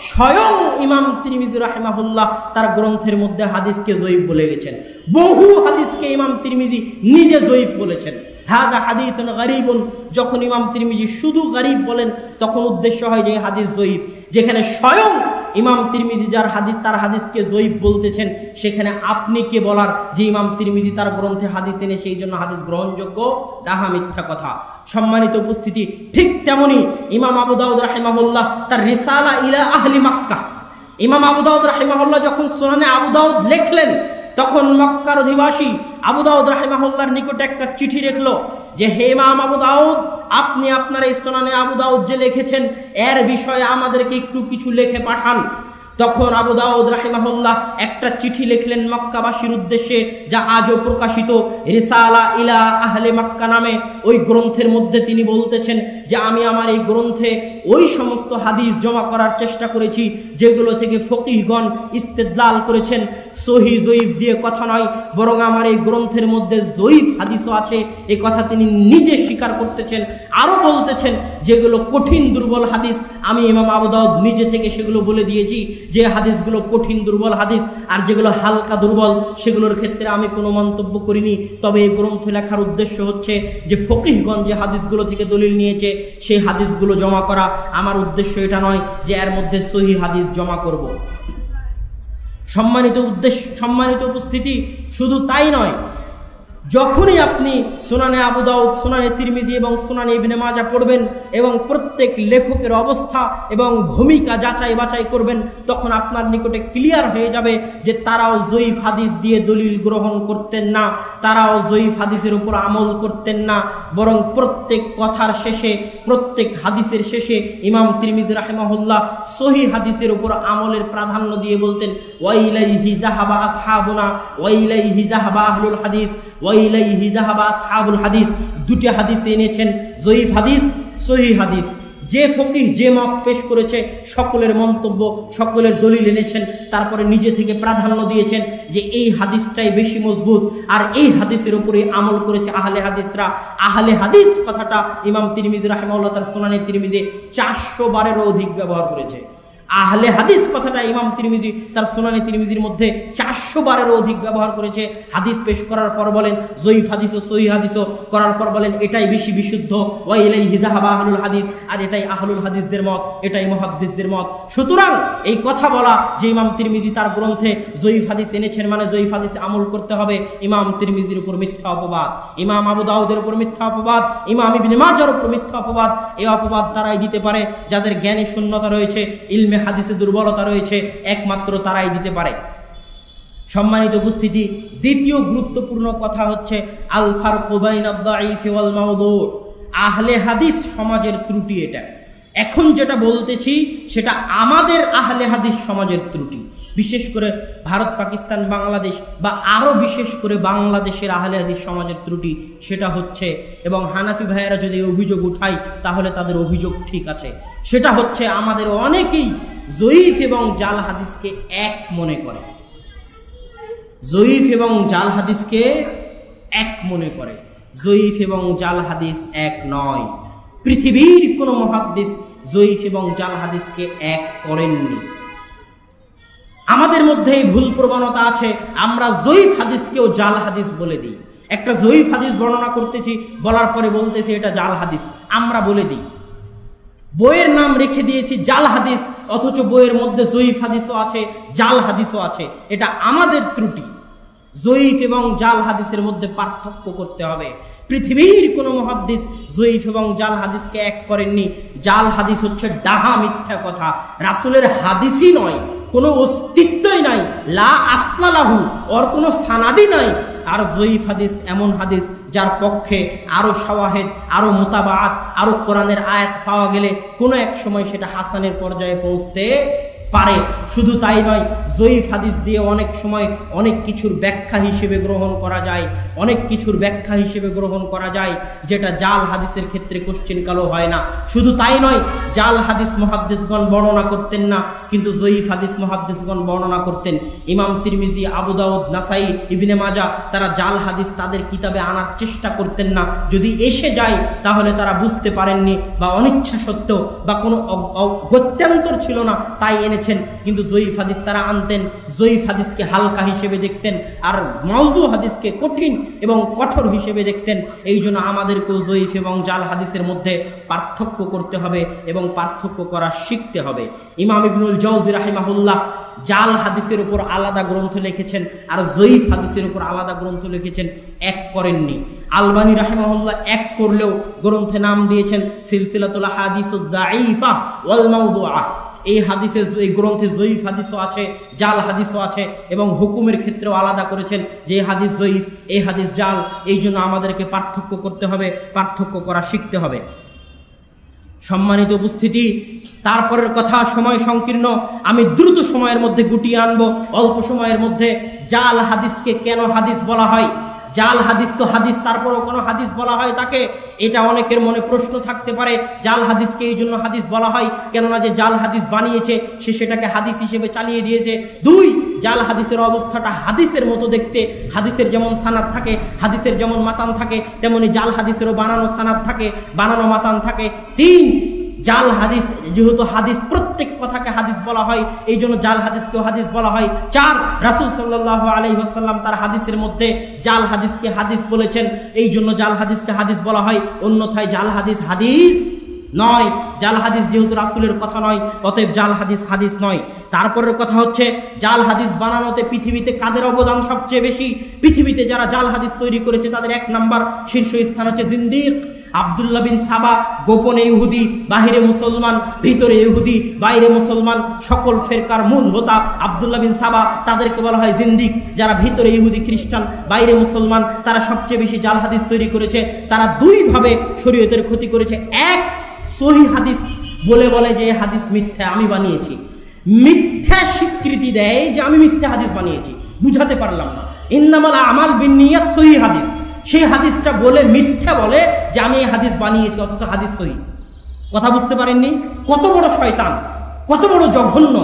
স্বয়ং ইমাম তিরমিজি রাহিমাহুল্লাহ তার গ্রন্থের মধ্যে হাদিসকে জয়ীফ বলে গেছেন। বহু হাদিসকে ইমাম তিরমিজি নিজে জয়ীফ বলেছেন। হাদা হাদিসুন গরীবুন, যখন ইমাম তিরমিজি শুধু গরীব বলেন তখন উদ্দেশ্য হয় যে হাদিস জয়ীফ। যেখানে স্বয়ং ইমাম তিরমিজি যার হাদিস তার হাদিসকে জয়ীফ বলতেছেন, সেখানে আপনি কে বলার যে ইমাম তিরমিজি তার গ্রন্থে হাদিস এনে সেই জন্য হাদিস গ্রহণযোগ্য? ডাহা মিথ্যা কথা। সম্মানিত উপস্থিতি, ঠিক তেমনি ইমাম আবু দাউদ রাহিমাহুল্লাহ তার রিসালা ইলা আহলি মক্কা, ইমাম আবু দাউদ রাহিমাহুল্লাহ যখন সুনানে আবু দাউদ লিখলেন তখন মক্কার অধিবাসী আবু দাউদ রাহিমাহুল্লাহর নিকটে একটা চিঠি লিখলো যে হে ইমাম আবু দাউদ, আপনি আপনার এই সুনানে আবু দাউদ যে লিখেছেন এর বিষয়ে আমাদেরকে একটু কিছু লিখে পাঠান। তখন আবু দাউদ রাহিমাহুল্লাহ একটা চিঠি লিখলেন মক্কাবাসীর উদ্দেশ্যে, যা আজও প্রকাশিত রিসালা ইলা আহলে মক্কা নামে। ওই গ্রন্থের মধ্যে তিনি বলতেছেন যে আমি আমার এই গ্রন্থে ওই সমস্ত হাদিস জমা করার চেষ্টা করেছি যেগুলো থেকে ফকিহগণ ইস্তেদলাল করেছেন। সহিহ জয়ীফ দিয়ে কথা নয়, বরং আমার এই গ্রন্থের মধ্যে জয়ীফ হাদিসও আছে, এই কথা তিনি নিজে স্বীকার করতেছেন। আরও বলতেছেন যেগুলো কঠিন দুর্বল হাদিস আমি ইমাম আবু দাউদ নিজে থেকে সেগুলো বলে দিয়েছি যে হাদিসগুলো কঠিন দুর্বল হাদিস, আর যেগুলো হালকা দুর্বল সেগুলোর ক্ষেত্রে আমি কোনো মন্তব্য করিনি। তবে এই গ্রন্থ লেখার উদ্দেশ্য হচ্ছে যে ফকিহগণ যে হাদিসগুলো থেকে দলিল নিয়েছে সেই হাদিসগুলো জমা করা। আমার উদ্দেশ্য এটা নয় যে এর মধ্যে সহিহ হাদিস জমা করব। সম্মানিত উপস্থিতি, শুধু তাই নয়, যখনই আপনি সুনানে আবু দাউদ, সুনানে তিরমিজি এবং সুনানে ইবনে মাজাহ পড়বেন এবং প্রত্যেক লেখকের অবস্থা এবং ভূমিকা যাচাই বাছাই করবেন, তখন আপনার নিকটে ক্লিয়ার হয়ে যাবে যে তারাও জয়ীফ হাদিস দিয়ে দলিল গ্রহণ করতেন না, তারাও জয়ীফ হাদিসের উপর আমল করতেন না, বরং প্রত্যেক কথার শেষে, প্রত্যেক হাদিসের শেষে ইমাম তিরমিজি রাহিমাহুল্লাহ সহিহ হাদিসের উপর আমলের প্রাধান্য দিয়ে বলতেন, ওয়াইলাইহি যাহাবা আসহাবুনা ওয়াইলাইহি যাহাবা আহলুল হাদিস ওয়াইলাইহি যাহাবা আসহাবুল হাদিস। দুটি হাদিস এনেছেন, জয়ীফ হাদিস, সহিহ হাদিস। যে ফকিহ যে মত পেশ করেছে সকলের মন্তব্য, সকলের দলিল এনেছেন, তারপরে নিজে থেকে প্রাধান্য দিয়েছেন যে এই হাদিসটাই বেশি মজবুত, আর এই হাদিসের উপরে আমল করেছে আহলে হাদিসরা। আহলে হাদিস কথাটা ইমাম তিরমিজি রাহিমাহুল্লাহ তার সুনানে তিরমিজি 400 বারেরও অধিক ব্যবহার করেছে। আহলে হাদিস কথাটা ইমাম তিরমিজি তার সুনানে তিরমিজির মধ্যে 400 বারেরও অধিক ব্যবহার করেছে। হাদিস পেশ করার পর বলেন জয়ীফ হাদিস ও সহিহ হাদিসও, করার পর বলেন এটাই বেশি বিশুদ্ধ, ওয়া ইলাইহি যাহাবা আহলুল হাদিস, আর এটাই আহলুল হাদিসদের মত, এটাই মুহাদ্দিসদের মত। সুতরাং এই কথা বলা যে ইমাম তিরমিজি তার গ্রন্থে জয়ীফ হাদিস এনেছেন মানে জয়ীফ হাদিসে আমল করতে হবে, ইমাম তিরমিজির উপর মিথ্যা অপবাদ, ইমাম আবু দাউদের উপর মিথ্যা অপবাদ, ইমাম ইবনে মাজাহর উপর মিথ্যা অপবাদ। এই অপবাদ তারাই দিতে পারে যাদের জ্ঞানে শূন্যতা রয়েছে, ইলমে হাদিসে দুর্বলতা রয়েছে, একমাত্র তারাই দিতে পারে। সম্মানিত উপস্থিতি, দ্বিতীয় গুরুত্বপূর্ণ কথা হচ্ছে আল ফারকু বাইনাদ দাঈফ ওয়াল মাওদু। আহলে হাদিস সমাজের ত্রুটি এটা। এখন যেটা বলতেছি সেটা আমাদের আহলে হাদিস সমাজের ত্রুটি, বিশেষ করে ভারত, পাকিস্তান, বাংলাদেশ বা আরও বিশেষ করে বাংলাদেশের আহলে হাদিস সমাজের ত্রুটি সেটা হচ্ছে, এবং হানাফি ভাইয়েরা যদি অভিযোগ উঠায় তাহলে তাদের অভিযোগ ঠিক আছে, সেটা হচ্ছে আমাদের অনেকেই জয়ীফ এবং জাল হাদিসকে এক মনে করে, জয়ীফ এবং জাল হাদিসকে এক মনে করে। জয়ীফ এবং জাল হাদিস এক নয়। পৃথিবীর কোনো মুহাদ্দিস জয়ীফ এবং জাল হাদিসকে এক করেননি। আমাদের মধ্যে এই ভুল প্রবণতা আছে, আমরা জয়ীফ হাদিসকেও জাল হাদিস বলে দিই। একটা জয়ীফ হাদিস বর্ণনা করতেছি, বলার পরে বলতেছি এটা জাল হাদিস, আমরা বলে দিই। বইয়ের নাম রেখে দিয়েছি জাল হাদিস, অথচ বইয়ের মধ্যে জয়ীফ হাদিসও আছে, জাল হাদিসও আছে। এটা আমাদের ত্রুটি। জয়ীফ এবং জাল হাদিসের মধ্যে পার্থক্য করতে হবে। পৃথিবীর কোনো মুহাদ্দিস জয়ীফ এবং জাল হাদিসকে এক করেননি। জাল হাদিস হচ্ছে ডাহা মিথ্যা কথা, রাসূলের হাদিসই নয়, কোনো অস্তিত্বই নাই, লা আসলা লাহু, ওর কোনো সানাদি নাই। আর জয়ীফ হাদিস এমন হাদিস যার পক্ষে আরো শাওয়াহিদ, আরো মুতাবাআত, আরো কোরআনের আয়াত পাওয়া গেলে কোনো এক সময় সেটা হাসানের পর্যায়ে পৌঁছতে পারে। শুধু তাই নয়, জয়ীফ হাদিস দিয়ে অনেক সময় অনেক কিছুর ব্যাখ্যা হিসেবে গ্রহণ করা যায়, অনেক কিছুর ব্যাখ্যা হিসেবে গ্রহণ করা যায় যেটা জাল হাদিসের ক্ষেত্রে কোশ্চেনকালও হয় না। শুধু তাই নয়, জাল হাদিস মুহাদ্দিসগণ বর্ণনা করতেন না, কিন্তু জয়ীফ হাদিস মুহাদ্দিসগণ বর্ণনা করতেন। ইমাম তিরমিজি, আবু দাউদ, নাসাই, ইবনে মাজাহ তারা জাল হাদিস তাদের কিতাবে আনার চেষ্টা করতেন না। যদি এসে যায় তাহলে তারা বুঝতে পারেননি বা অনিচ্ছা সত্ত্বেও বা কোনো গত্যন্তর ছিল না তাই এনেছেন। কিন্তু জয়ীফ হাদিস তারা আনতেন। জয়ীফ হাদিসকে হালকা হিসেবে দেখতেন আর মাউজু হাদিসকে কঠিন এবং কঠোর হিসেবে দেখতেন। এই জন্য আমাদেরকেও জয়ীফ এবং জাল হাদিসের মধ্যে পার্থক্য করতে হবে এবং পার্থক্য করা শিখতে হবে। ইমাম ইবনুল জাওজি রাহিমাহুল্লাহ জাল হাদিসের উপর আলাদা গ্রন্থ লিখেছেন আর জয়ীফ হাদিসের উপর আলাদা গ্রন্থ লিখেছেন, এক করেননি। আলবানী রাহিমাহুল্লাহ এক করলেও গ্রন্থে নাম দিয়েছেন সিলসিলাতুল আহাদিসুদ দাঈফা ওয়াল মাওদুআহ। এই হাদিসের, এই গ্রন্থে জয়ীফ হাদিসও আছে, জাল হাদিসও আছে, এবং হুকুমের ক্ষেত্রেও আলাদা করেছেন যে হাদিস জয়ীফ, এই হাদিস জাল। এই জন্য আমাদেরকে পার্থক্য করতে হবে, পার্থক্য করা শিখতে হবে। সম্মানিত উপস্থিতি, তারপরের কথা, সময় সংকীর্ণ, আমি দ্রুত সময়ের মধ্যে গুটিয়ে আনবো। অল্প সময়ের মধ্যে জাল হাদিসকে কেন হাদিস বলা হয়? জাল হাদিস তো হাদিস, তারপরও কোনো হাদিস বলা হয় তাকে, এটা অনেকের মনে প্রশ্ন থাকতে পারে। জাল হাদিসকে এই জন্য হাদিস বলা হয় কেননা যে জাল হাদিস বানিয়েছে সে সেটাকে হাদিস হিসেবে চালিয়ে দিয়েছে। দুই, জাল হাদিসের অবস্থাটা হাদিসের মতো দেখতে। হাদিসের যেমন সানাদ থাকে, হাদিসের যেমন মাতান থাকে, তেমনি জাল হাদিসেরও বানানো সানাদ থাকে, বানানো মাতান থাকে। তিন, জাল হাদিস যেহেতু হাদিস, প্রত্যেক কথাকে হাদিস বলা হয়, এই জন্য জাল হাদিসকেও হাদিস বলা হয়। চার, রাসূল সাল্লাল্লাহু আলাইহি ওয়াসাল্লাম তার হাদিসের মধ্যে জাল হাদিসকে হাদিস বলেছেন, এই জন্য জাল হাদিসকে হাদিস বলা হয়, অন্যথায় জাল হাদিস হাদিস নয়। জাল হাদিস যেহেতু রাসূলের কথা নয়, অতএব জাল হাদিস হাদিস নয়। তারপরের কথা হচ্ছে জাল হাদিস বানানোতে পৃথিবীতে কাদের অবদান সবচেয়ে বেশি? পৃথিবীতে যারা জাল হাদিস তৈরি করেছে তাদের 1 নাম্বার শীর্ষস্থান হচ্ছে জিন্দিক। আব্দুল্লাহ বিন সাবা, গোপনে ইহুদি, বাহিরে মুসলমান, ভিতরে ইহুদি, বাইরে মুসলমান, সকল ফেরকার মূল হোতা আব্দুল্লাহ বিন সাবা, তাদেরকে বলা হয় জিন্দিক। যারা ভিতরে ইহুদি খ্রিস্টান, বাইরে মুসলমান, তারা সবচেয়ে বেশি জাল হাদিস তৈরি করেছে। তারা 2 ভাবে শরীয়তের ক্ষতি করেছে। এক, সহিহ হাদিস বলে যে হাদিস মিথ্যা, আমি বানিয়েছি। মিথ্যা স্বীকৃতি দেয় যে আমি মিথ্যা হাদিস বানিয়েছি, বুঝাতে পারলাম না। ইন্নামাল আমাল বিন্নিয়াত সহিহ হাদিস, সেই হাদিসটা বলে মিথ্যা বলে যে আমি এই হাদিস বানিয়েছি, অথচ হাদিস সহিহ। কথা বুঝতে পারেননি? কত বড় শয়তান, কত বড় জঘন্য!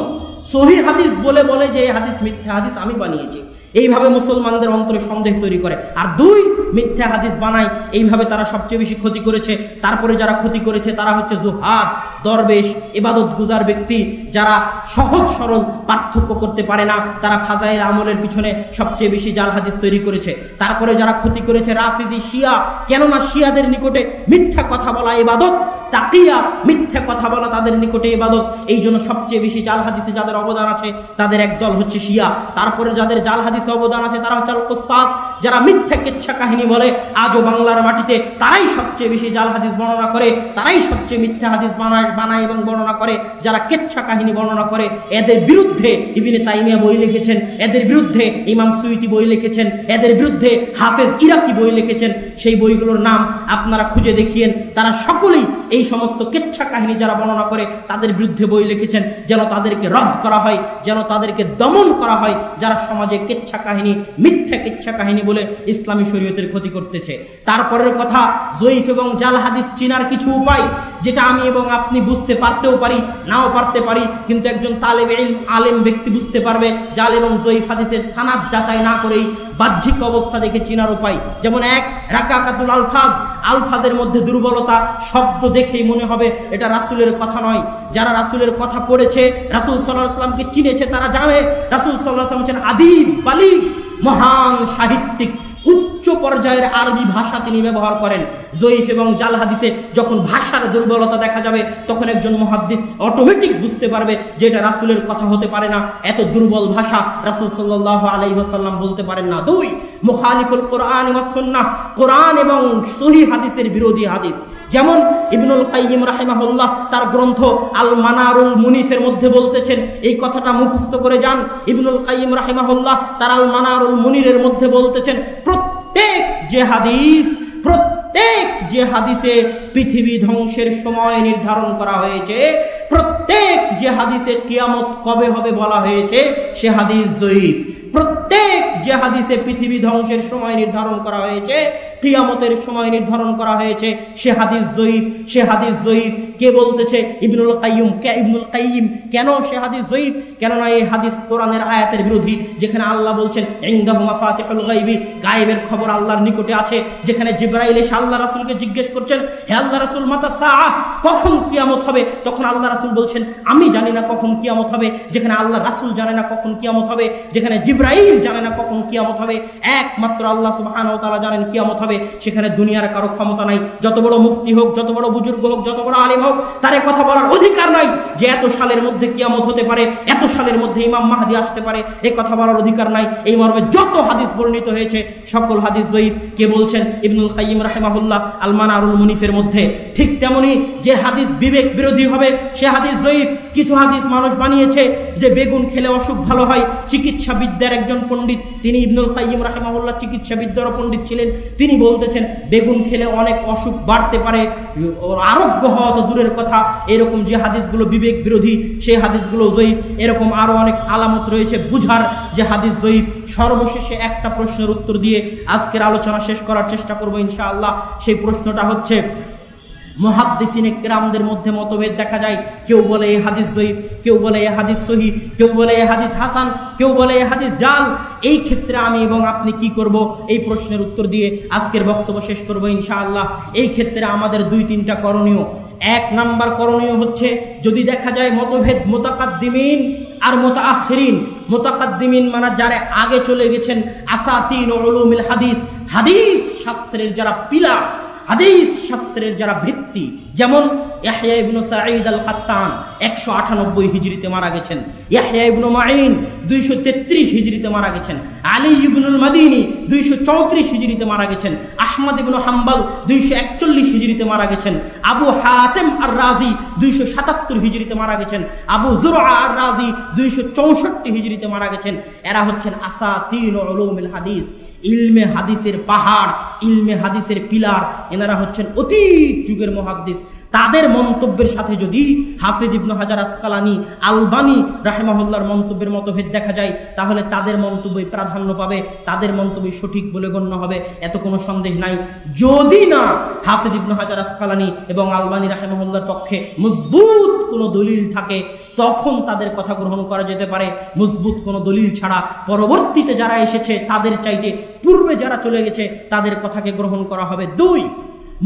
সহিহ হাদিস বলে যে এই হাদিস মিথ্যা হাদিস, আমি বানিয়েছি। এইভাবে মুসলমানদের অন্তরে সন্দেহ তৈরি করে। আর 2, মিথ্যা হাদিস বানায়। এইভাবে তারা সবচেয়ে বেশি ক্ষতি করেছে। তারপরে যারা ক্ষতি করেছে তারা হচ্ছে জুহাদ, দরবেশ, ইবাদত গুজার ব্যক্তি, যারা সহজ সরল পার্থক্য করতে পারে না, তারা ফাজাইল আমলের পিছনে সবচেয়ে বেশি জাল হাদিস তৈরি করেছে। তারপরে যারা ক্ষতি করেছে রাফিজি, শিয়া। কেননা শিয়াদের নিকটে মিথ্যা কথা বলা ইবাদত, তাকিয়া, মিথ্যা কথা বলা তাদের নিকটে ইবাদত। এই জন্য সবচেয়ে বেশি জাল হাদিসে যাদের অবদান আছে তাদের একদল হচ্ছে শিয়া। তারপরে যাদের জাল হাদিসে অবদান আছে তারা হচ্ছে আল কুসাস, যারা মিথ্যা কেচ্ছা কাহিনী বলে। আজও বাংলার মাটিতে তারাই সবচেয়ে বেশি জাল হাদিস বর্ণনা করে, তারাই সবচেয়ে মিথ্যা হাদিস বানায় এবং বর্ণনা করে, যারা কেচ্ছা কাহিনী বর্ণনা করে। এদের বিরুদ্ধে ইবনে তাইমিয়া বই লিখেছেন, এদের বিরুদ্ধে ইমাম সুয়ুতি বই লিখেছেন, এদের বিরুদ্ধে হাফেজ ইরাকি বই লিখেছেন। সেই বইগুলোর নাম আপনারা খুঁজে দেখিয়েন। তারা সকলেই এই সমস্ত কেচ্ছা কাহিনী যারা বর্ণনা করে তাদের বিরুদ্ধে বই লিখেছেন, যেন তাদেরকে রদ করা হয়, যেন তাদেরকে দমন করা হয়, যারা সমাজে কেচ্ছা কাহিনী, মিথ্যা কেচ্ছা কাহিনী বলে ইসলামী শরীয়তের ক্ষতি করতেছে। তারপরের কথা, জয়ীফ এবং জাল হাদিস চিনার কিছু উপায়, যেটা আমি এবং আপনি বুঝতে পারতেও পারি, নাও পারতে পারি, কিন্তু একজন তালেব ইলম, আলেম ব্যক্তি বুঝতে পারবে জাল এবং জয়ীফ হাদিসের সানাদ যাচাই না করেই বাহ্যিক অবস্থা দেখে চিনার উপায়। যেমন 1, রাকাকাতুল আলফাজ, আলফাজের মধ্যে দুর্বলতা, শব্দ দেখেই মনে হবে এটা রাসূলের কথা নয়। যারা রাসূলের কথা পড়েছে, রাসূল সাল্লাল্লাহু আলাইহি ওয়াসাল্লামকে চিনেছে, তারা জানে রাসূল সাল্লাল্লাহু আলাইহি ওয়াসাল্লাম হচ্ছেন আদিব, বালিগ, মহান সাহিত্যিক, উচ্চ পর্যায়ের আরবি ভাষা তিনি ব্যবহার করেন। জয়ীফ এবং জাল হাদিসে যখন ভাষার দুর্বলতা দেখা যাবে, তখন একজন মুহাদ্দিস অটোমেটিক বুঝতে পারবে যে এটা রাসূলের কথা হতে পারে না, এত দুর্বল ভাষা রাসূল সাল্লাল্লাহু আলাইহি ওয়াসাল্লাম বলতে পারেন না। 2, মুখালিফুল কোরআন ওয়াস সুন্নাহ, কোরআন এবং সহিহ হাদিসের বিরোধী হাদিস। যেমন ইবনুল কাইয়িম রাহিমাহুল্লাহ তার গ্রন্থ আল মানারুল মুনিফের মধ্যে বলতেছেন, এই কথাটা মুখস্থ করে যান। ইবনুল কাইয়িম রাহিমাহুল্লাহ তার আল মানারুল মুনিরের মধ্যে বলতেছেন, প্রত্যেক যে হাদিসে পৃথিবী ধ্বংসের সময় নির্ধারণ করা হয়েছে, প্রত্যেক যে হাদিসে কিয়ামত কবে হবে বলা হয়েছে, সে হাদিস জয়ীফ। প্রত্যেক যে হাদিসে পৃথিবী ধ্বংসের সময় নির্ধারণ করা হয়েছে, কিয়ামতের সময় নির্ধারণ করা হয়েছে, সে হাদিস জয়ীফ। সে হাদিস জয়ীফ কে বলতেছে? ইবনুল কাইয়িম। কেন সে হাদিস জয়ীফ? কেননা এই হাদিস কোরআনের আয়াতের বিরোধী, যেখানে আল্লাহ বলছেন ইনদাহু মাফাতিহুল গায়বি, গায়েবের খবর আল্লাহর নিকটে আছে। যেখানে জিবরাইল এসে আল্লাহ রাসূলকে জিজ্ঞেস করছেন, হে আল্লাহ রাসূল, মাতা সাআহ, কখন কিয়ামত হবে? তখন আল্লাহ রাসূল বলছেন, আমি জানি না কখন কিয়ামত হবে। যেখানে আল্লাহ রাসূল জানে না কখন কিয়ামত হবে, যেখানে জিবরাইল জানে না কখন কিয়ামত হবে, একমাত্র আল্লাহ সুবহানাহু ওয়া তাআলা জানেন কিয়ামত হবে। সেখানে দুনিয়ার কারো ক্ষমতা নাই, যত বড় মুফতি হোক, যত বড় বুজুর্গ হোক, যত বড় আলেম হোক, তার কথা বলার অধিকার নাই যে এত সালের মধ্যে কিয়ামত হতে পারে, এত সালের মধ্যে ইমাম মাহদি আসতে পারে, এই কথা বলার অধিকার নাই। এই মর্মে যত হাদিস বর্ণিত হয়েছে সকল হাদিস জয়ীফ। কে বলছেন? ইবনুল কাইয়িম রাহিমাহুল্লাহ আল মানারুল মুনিফের মধ্যে। ঠিক তেমনি যে হাদিস বিবেক বিরোধী হবে সে হাদিস জয়ীফ। কিছু হাদিস মানুষ বানিয়েছে যে বেগুন খেলে অসুখ ভালো হয়। চিকিৎসা বিদ্যার একজন পণ্ডিত, তিনি ইবনুল কাইয়িম রাহিমাহুল্লাহ চিকিৎসা বিদ্যার পণ্ডিত ছিলেন, তিনি বলতেছেন বেগুন খেলে অনেক অসুখ বাড়তে পারে, আরোগ্য হওয়া তো দূরের কথা। এরকম যে হাদিসগুলো বিবেক বিরোধী সেই হাদিসগুলো জয়ীফ। এরকম আরো অনেক আলামত রয়েছে বুঝার যে হাদিস জয়ীফ। সর্বশেষে একটা প্রশ্নের উত্তর দিয়ে আজকের আলোচনা শেষ করার চেষ্টা করব ইনশাআল্লাহ। সেই প্রশ্নটা হচ্ছে, মুহাদ্দিসিনে কেরামদের মধ্যে মতভেদ দেখা যায়। কেউ বলে এই হাদিস জয়ীফ, কেউ বলে এই হাদিস সহিহ, কেউ বলে এই হাদিস হাসান, কেউ বলে এই হাদিস জাল। এই ক্ষেত্রে আমি এবং আপনি কি করব? এই প্রশ্নের উত্তর দিয়ে আজকের বক্তব্য শেষ করব ইনশাআল্লাহ। এই ক্ষেত্রে আমাদের 2-3টা করণীয়। 1 নাম্বার করণীয় হচ্ছে, যদি দেখা যায় মতভেদ মুতাকাদ্দিমিন আর মুতাআখিরিন। মুতাকাদ্দিমিন মানে যারা আগে চলে গেছেন, আসাতিন উলুমিল হাদিস, হাদিস শাস্ত্রের যারা পিলার, হাদিস শাস্ত্রের যারা ভিত্তি, যেমন ইয়াহইয়া ইবনে সাঈদ আল কাত্তান 198 হিজরিতে মারা গেছেন, ইয়াহইয়া ইবনে মাঈন 233 হিজরিতে মারা গেছেন, আলী ইবনুল মাদিনী 234 হিজরিতে মারা গেছেন, আহমদ ইবনে হাম্বল 241 হিজরিতে মারা গেছেন, আবু হাতিম আর রাজি 277 হিজরিতে মারা গেছেন, আবু যুরআ আর রাজি 264 হিজরিতে মারা গেছেন। এরা হচ্ছেন আসাতিন উলুমুল হাদিস, ইলমে হাদিসের পাহাড়, ইলমে হাদিসের পিলার। এনারা হচ্ছেন অতীত যুগের মুহাদ্দিস। তাদের মন্তব্যের সাথে যদি হাফেজ ইবনে হাজার আসকালানি, আলবানী রাহিমাহুল্লাহর মন্তব্যের মতভেদ দেখা যায়, তাহলে তাদের মন্তব্যই প্রাধান্য পাবে, তাদের মন্তব্যই সঠিক বলে গণ্য হবে, এত কোনো সন্দেহ নাই। যদি না হাফেজ ইবনে হাজার আসকালানি এবং আলবানী রাহিমাহুল্লাহর পক্ষে মজবুত কোনো দলিল থাকে, তখন তাদের কথা গ্রহণ করা যেতে পারে। মজবুত কোনো দলিল ছাড়া পরবর্তীতে যারা এসেছে তাদের চাইতে পূর্বে যারা চলে গেছে তাদের কথাকে গ্রহণ করা হবে। 2,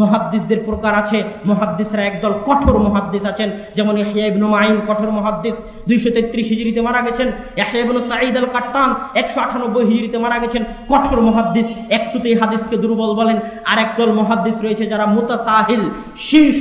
মুহাদ্দিসদের প্রকার আছে। মুহাদ্দিসরা একদল কঠোর মুহাদ্দিস আছেন, যেমন ইয়াহইয়া ইবনে মাঈন কঠোর মুহাদ্দিস, 233 হিজরিতে মারা গেছেন। ইয়াহইয়া ইবনে সাঈদ আল কাত্তান 198 হিজরিতে মারা গেছেন, কঠোর মুহাদ্দিস, একটুতেই হাদিসকে দুর্বল বলেন। আর একদল মুহাদ্দিস রয়েছে যারা মুতাসাহিল,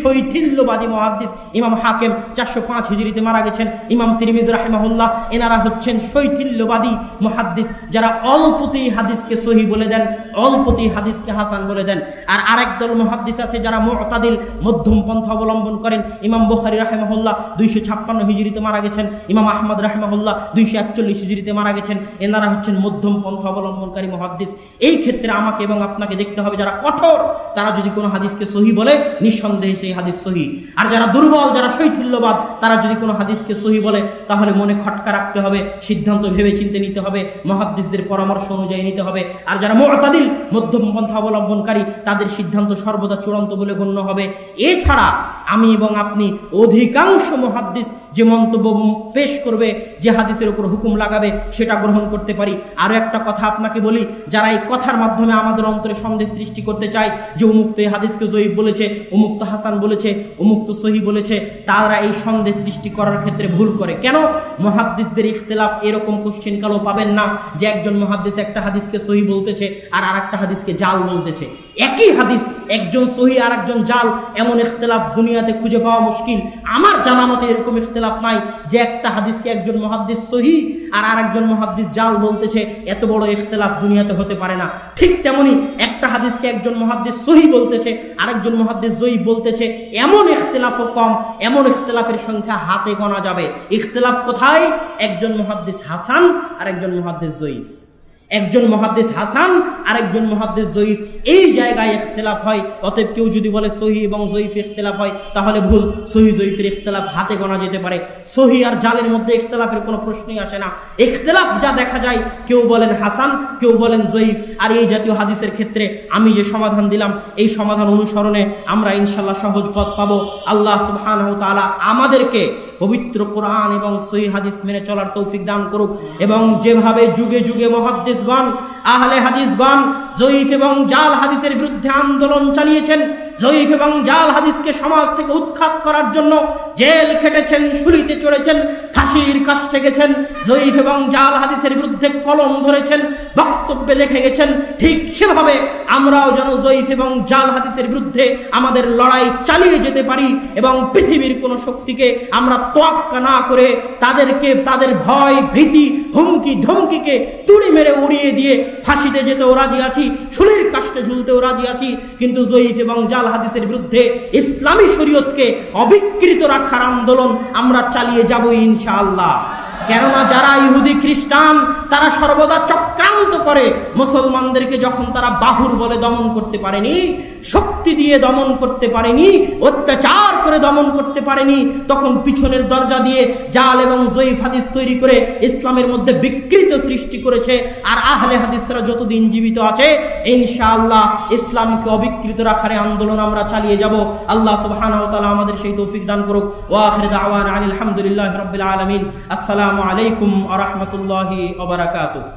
শৈথিল্যবাদী মুহাদ্দিস। ইমাম হাকিম 405 হিজরিতে মারা গেছেন, ইমাম তিরমিজি রাহিমাহুল্লাহ, এনারা হচ্ছেন শৈথিল্যবাদী মুহাদ্দিস, যারা অল্পতেই হাদিসকে সহিহ বলে দেন, অল্পতেই হাদিসকে হাসান বলে দেন। আর আরেকদল মুহাদ্দিস আছে যারা মুতাদিল, মধ্যম পন্থা অবলম্বন করেন। ইমাম বুখারী রাহিমাহুল্লাহ 256 হিজরিতে মারা গেছেন, ইমাম আহমদ রাহিমাহুল্লাহ 241 হিজরিতে মারা গেছেন। এনারা হচ্ছেন মধ্যম পন্থা অবলম্বনকারী মুহাদ্দিস। এই ক্ষেত্রে আমাকে এবং আপনাকে দেখতে হবে, যারা কঠোর তারা যদি কোনো হাদিসকে সহিহ বলে, নিঃসন্দেহে সেই হাদিস সহিহ। আর যারা দুর্বল, যারা শৈথিল্যবাদ, তারা যদি কোনো হাদিসকে সহিহ বলে, তাহলে মনে খটকা রাখতে হবে, সিদ্ধান্ত ভেবে চিন্তে নিতে হবে, মুহাদ্দিসদের পরামর্শ অনুযায়ী নিতে হবে। আর যারা মুতাদিল, মধ্যম পন্থা অবলম্বনকারী, তাদের সিদ্ধান্ত সর্বদা চূড়ান্ত বলে গণ্য হবে। এছাড়া আমি এবং আপনি অধিকাংশ মুহাদ্দিস যে মন্তব্য পেশ করবে, যে হাদিসের উপর হুকুম লাগাবে, সেটা গ্রহণ করতে পারি। আরো একটা কথা আপনাকে বলি, যারা এই কথার মাধ্যমে আমাদের অন্তরে সন্দেহ সৃষ্টি করতে চায় যে উমুক্ত এই হাদিসকে জয়ীফ বলেছে, উমুক্ত হাসান বলেছে, উমুক্ত সহিহ বলেছে, তারা এই সন্দেহ সৃষ্টি করার ক্ষেত্রে ভুল করে। কেন? মুহাদ্দিসদের ইখতিলাফ এরকম কোশ্চেন কালো পাবেন না যে একজন মুহাদ্দিস একটা হাদিসকে সহিহ বলতেছে আর আরেকটা হাদিসকে জাল বলতেছে। একই হাদিস, একজন সহিহ আর একজন জাল, এমন ইখতিলাফ দুনিয়াতে খুঁজে পাওয়া মুশকিল। আমার জানা মতে এরকম ইখতিলাফ নাই যে একটা হাদিসকে একজন মুহাদ্দিস সহিহ আর আরেকজন মুহাদ্দিস জাল বলতেছে। এত বড় ইখতিলাফ দুনিয়াতে হতে পারে না। ঠিক তেমনি একটা হাদিসকে একজন মুহাদ্দিস সহিহ বলতেছে, আরেকজন মুহাদ্দিস জয়ীফ বলতেছে, এমন ইখতিলাফও কম, এমন ইখতিলাফের সংখ্যা হাতে গোনা যাবে। ইখতিলাফ কোথায়? একজন মুহাদ্দিস হাসান আর একজন মুহাদ্দিস জয়ীফ, একজন মুহাদ্দিস হাসান আর একজন মুহাদ্দিস জয়ীফ, এই জায়গায় ইখতিলাফ হয়। অতএব কেউ যদি বলে সহিহ এবং জয়ীফ ইখতিলাফ হয়, তাহলে ভুল। সহিহ জয়ীফের ইখতিলাফ হাতে গোনা যেতে পারে। সহিহ আর জালের মধ্যে ইখতিলাফের কোনো প্রশ্নই আসে না। ইখতিলাফ যা দেখা যায়, কেউ বলেন হাসান, কেউ বলেন জয়ীফ। আর এই জাতীয় হাদিসের ক্ষেত্রে আমি যে সমাধান দিলাম, এই সমাধান অনুসরণে আমরা ইনশাআল্লাহ সহজ পথ পাবো। আল্লাহ সুবহানাহু ওয়া তাআলা আমাদেরকে পবিত্র কোরআন এবং সহিহ হাদিস মেনে চলার তৌফিক দান করুক। এবং যেভাবে যুগে যুগে মুহাদ্দিসগণ, আহলে হাদিসগণ জয়ীফ এবং জাল হাদিসের বিরুদ্ধে আন্দোলন চালিয়েছেন, জয়ীফ এবং জাল হাদিসকে সমাজ থেকে উৎখাত করার জন্য জেল খেটেছেন, শুলিতে চড়েছেন, ফাঁসির কাষ্ঠে গেছেন, জয়ীফ এবং জাল হাদিসের বিরুদ্ধে কলম ধরেছেন, বক্তব্যে লিখে গেছেন, ঠিক সেভাবে আমরাও যেন জয়ীফ এবং জাল হাদিসের বিরুদ্ধে আমাদের লড়াই চালিয়ে যেতে পারি এবং পৃথিবীর কোনো শক্তিকে আমরা তোয়াক্কা না করে তাদেরকে, তাদের ভয় ভীতি হুমকি ধমকিকে তুড়ি মেরে উড়িয়ে দিয়ে ফাঁসিতে যেতেও রাজি আছি, শুলির কাষ্ঠে ঝুলতেও রাজি আছি। কিন্তু জয়ীফ এবং জাল হাদিসের বিরুদ্ধে ইসলামী শরীয়তকে অবিকৃত রাখার আন্দোলন আমরা চালিয়ে যাব ইনশাআল্লাহ। কেননা যারা ইহুদি খ্রিস্টান, তারা সর্বদা চক্রান্ত করে মুসলমানদেরকে। যখন তারা বাহুর বলে দমন করতে পারেনি, শক্তি দিয়ে দমন করতে পারেনি, অত্যাচার করে দমন করতে পারেনি, তখন পিছনের দরজা দিয়ে জাল এবং জয়ীফ হাদিস তৈরি করে ইসলামের মধ্যে বিকৃত সৃষ্টি করেছে। আর আহলে হাদিসরা যতদিন জীবিত আছে, ইনশাআল্লাহ ইসলামকে অবিকৃত রাখার আন্দোলন আমরা চালিয়ে যাব। আল্লাহ সুবহানাহু ওয়া তাআলা আমাদের সেই তৌফিক দান করুক। ওয়া আখিরু দাওয়ানা আলহামদুলিল্লাহি রাব্বিল আলামিন। আসসালামু আলাইকুম ওয়া রাহমাতুল্লাহি ওয়া বারাকাতুহু।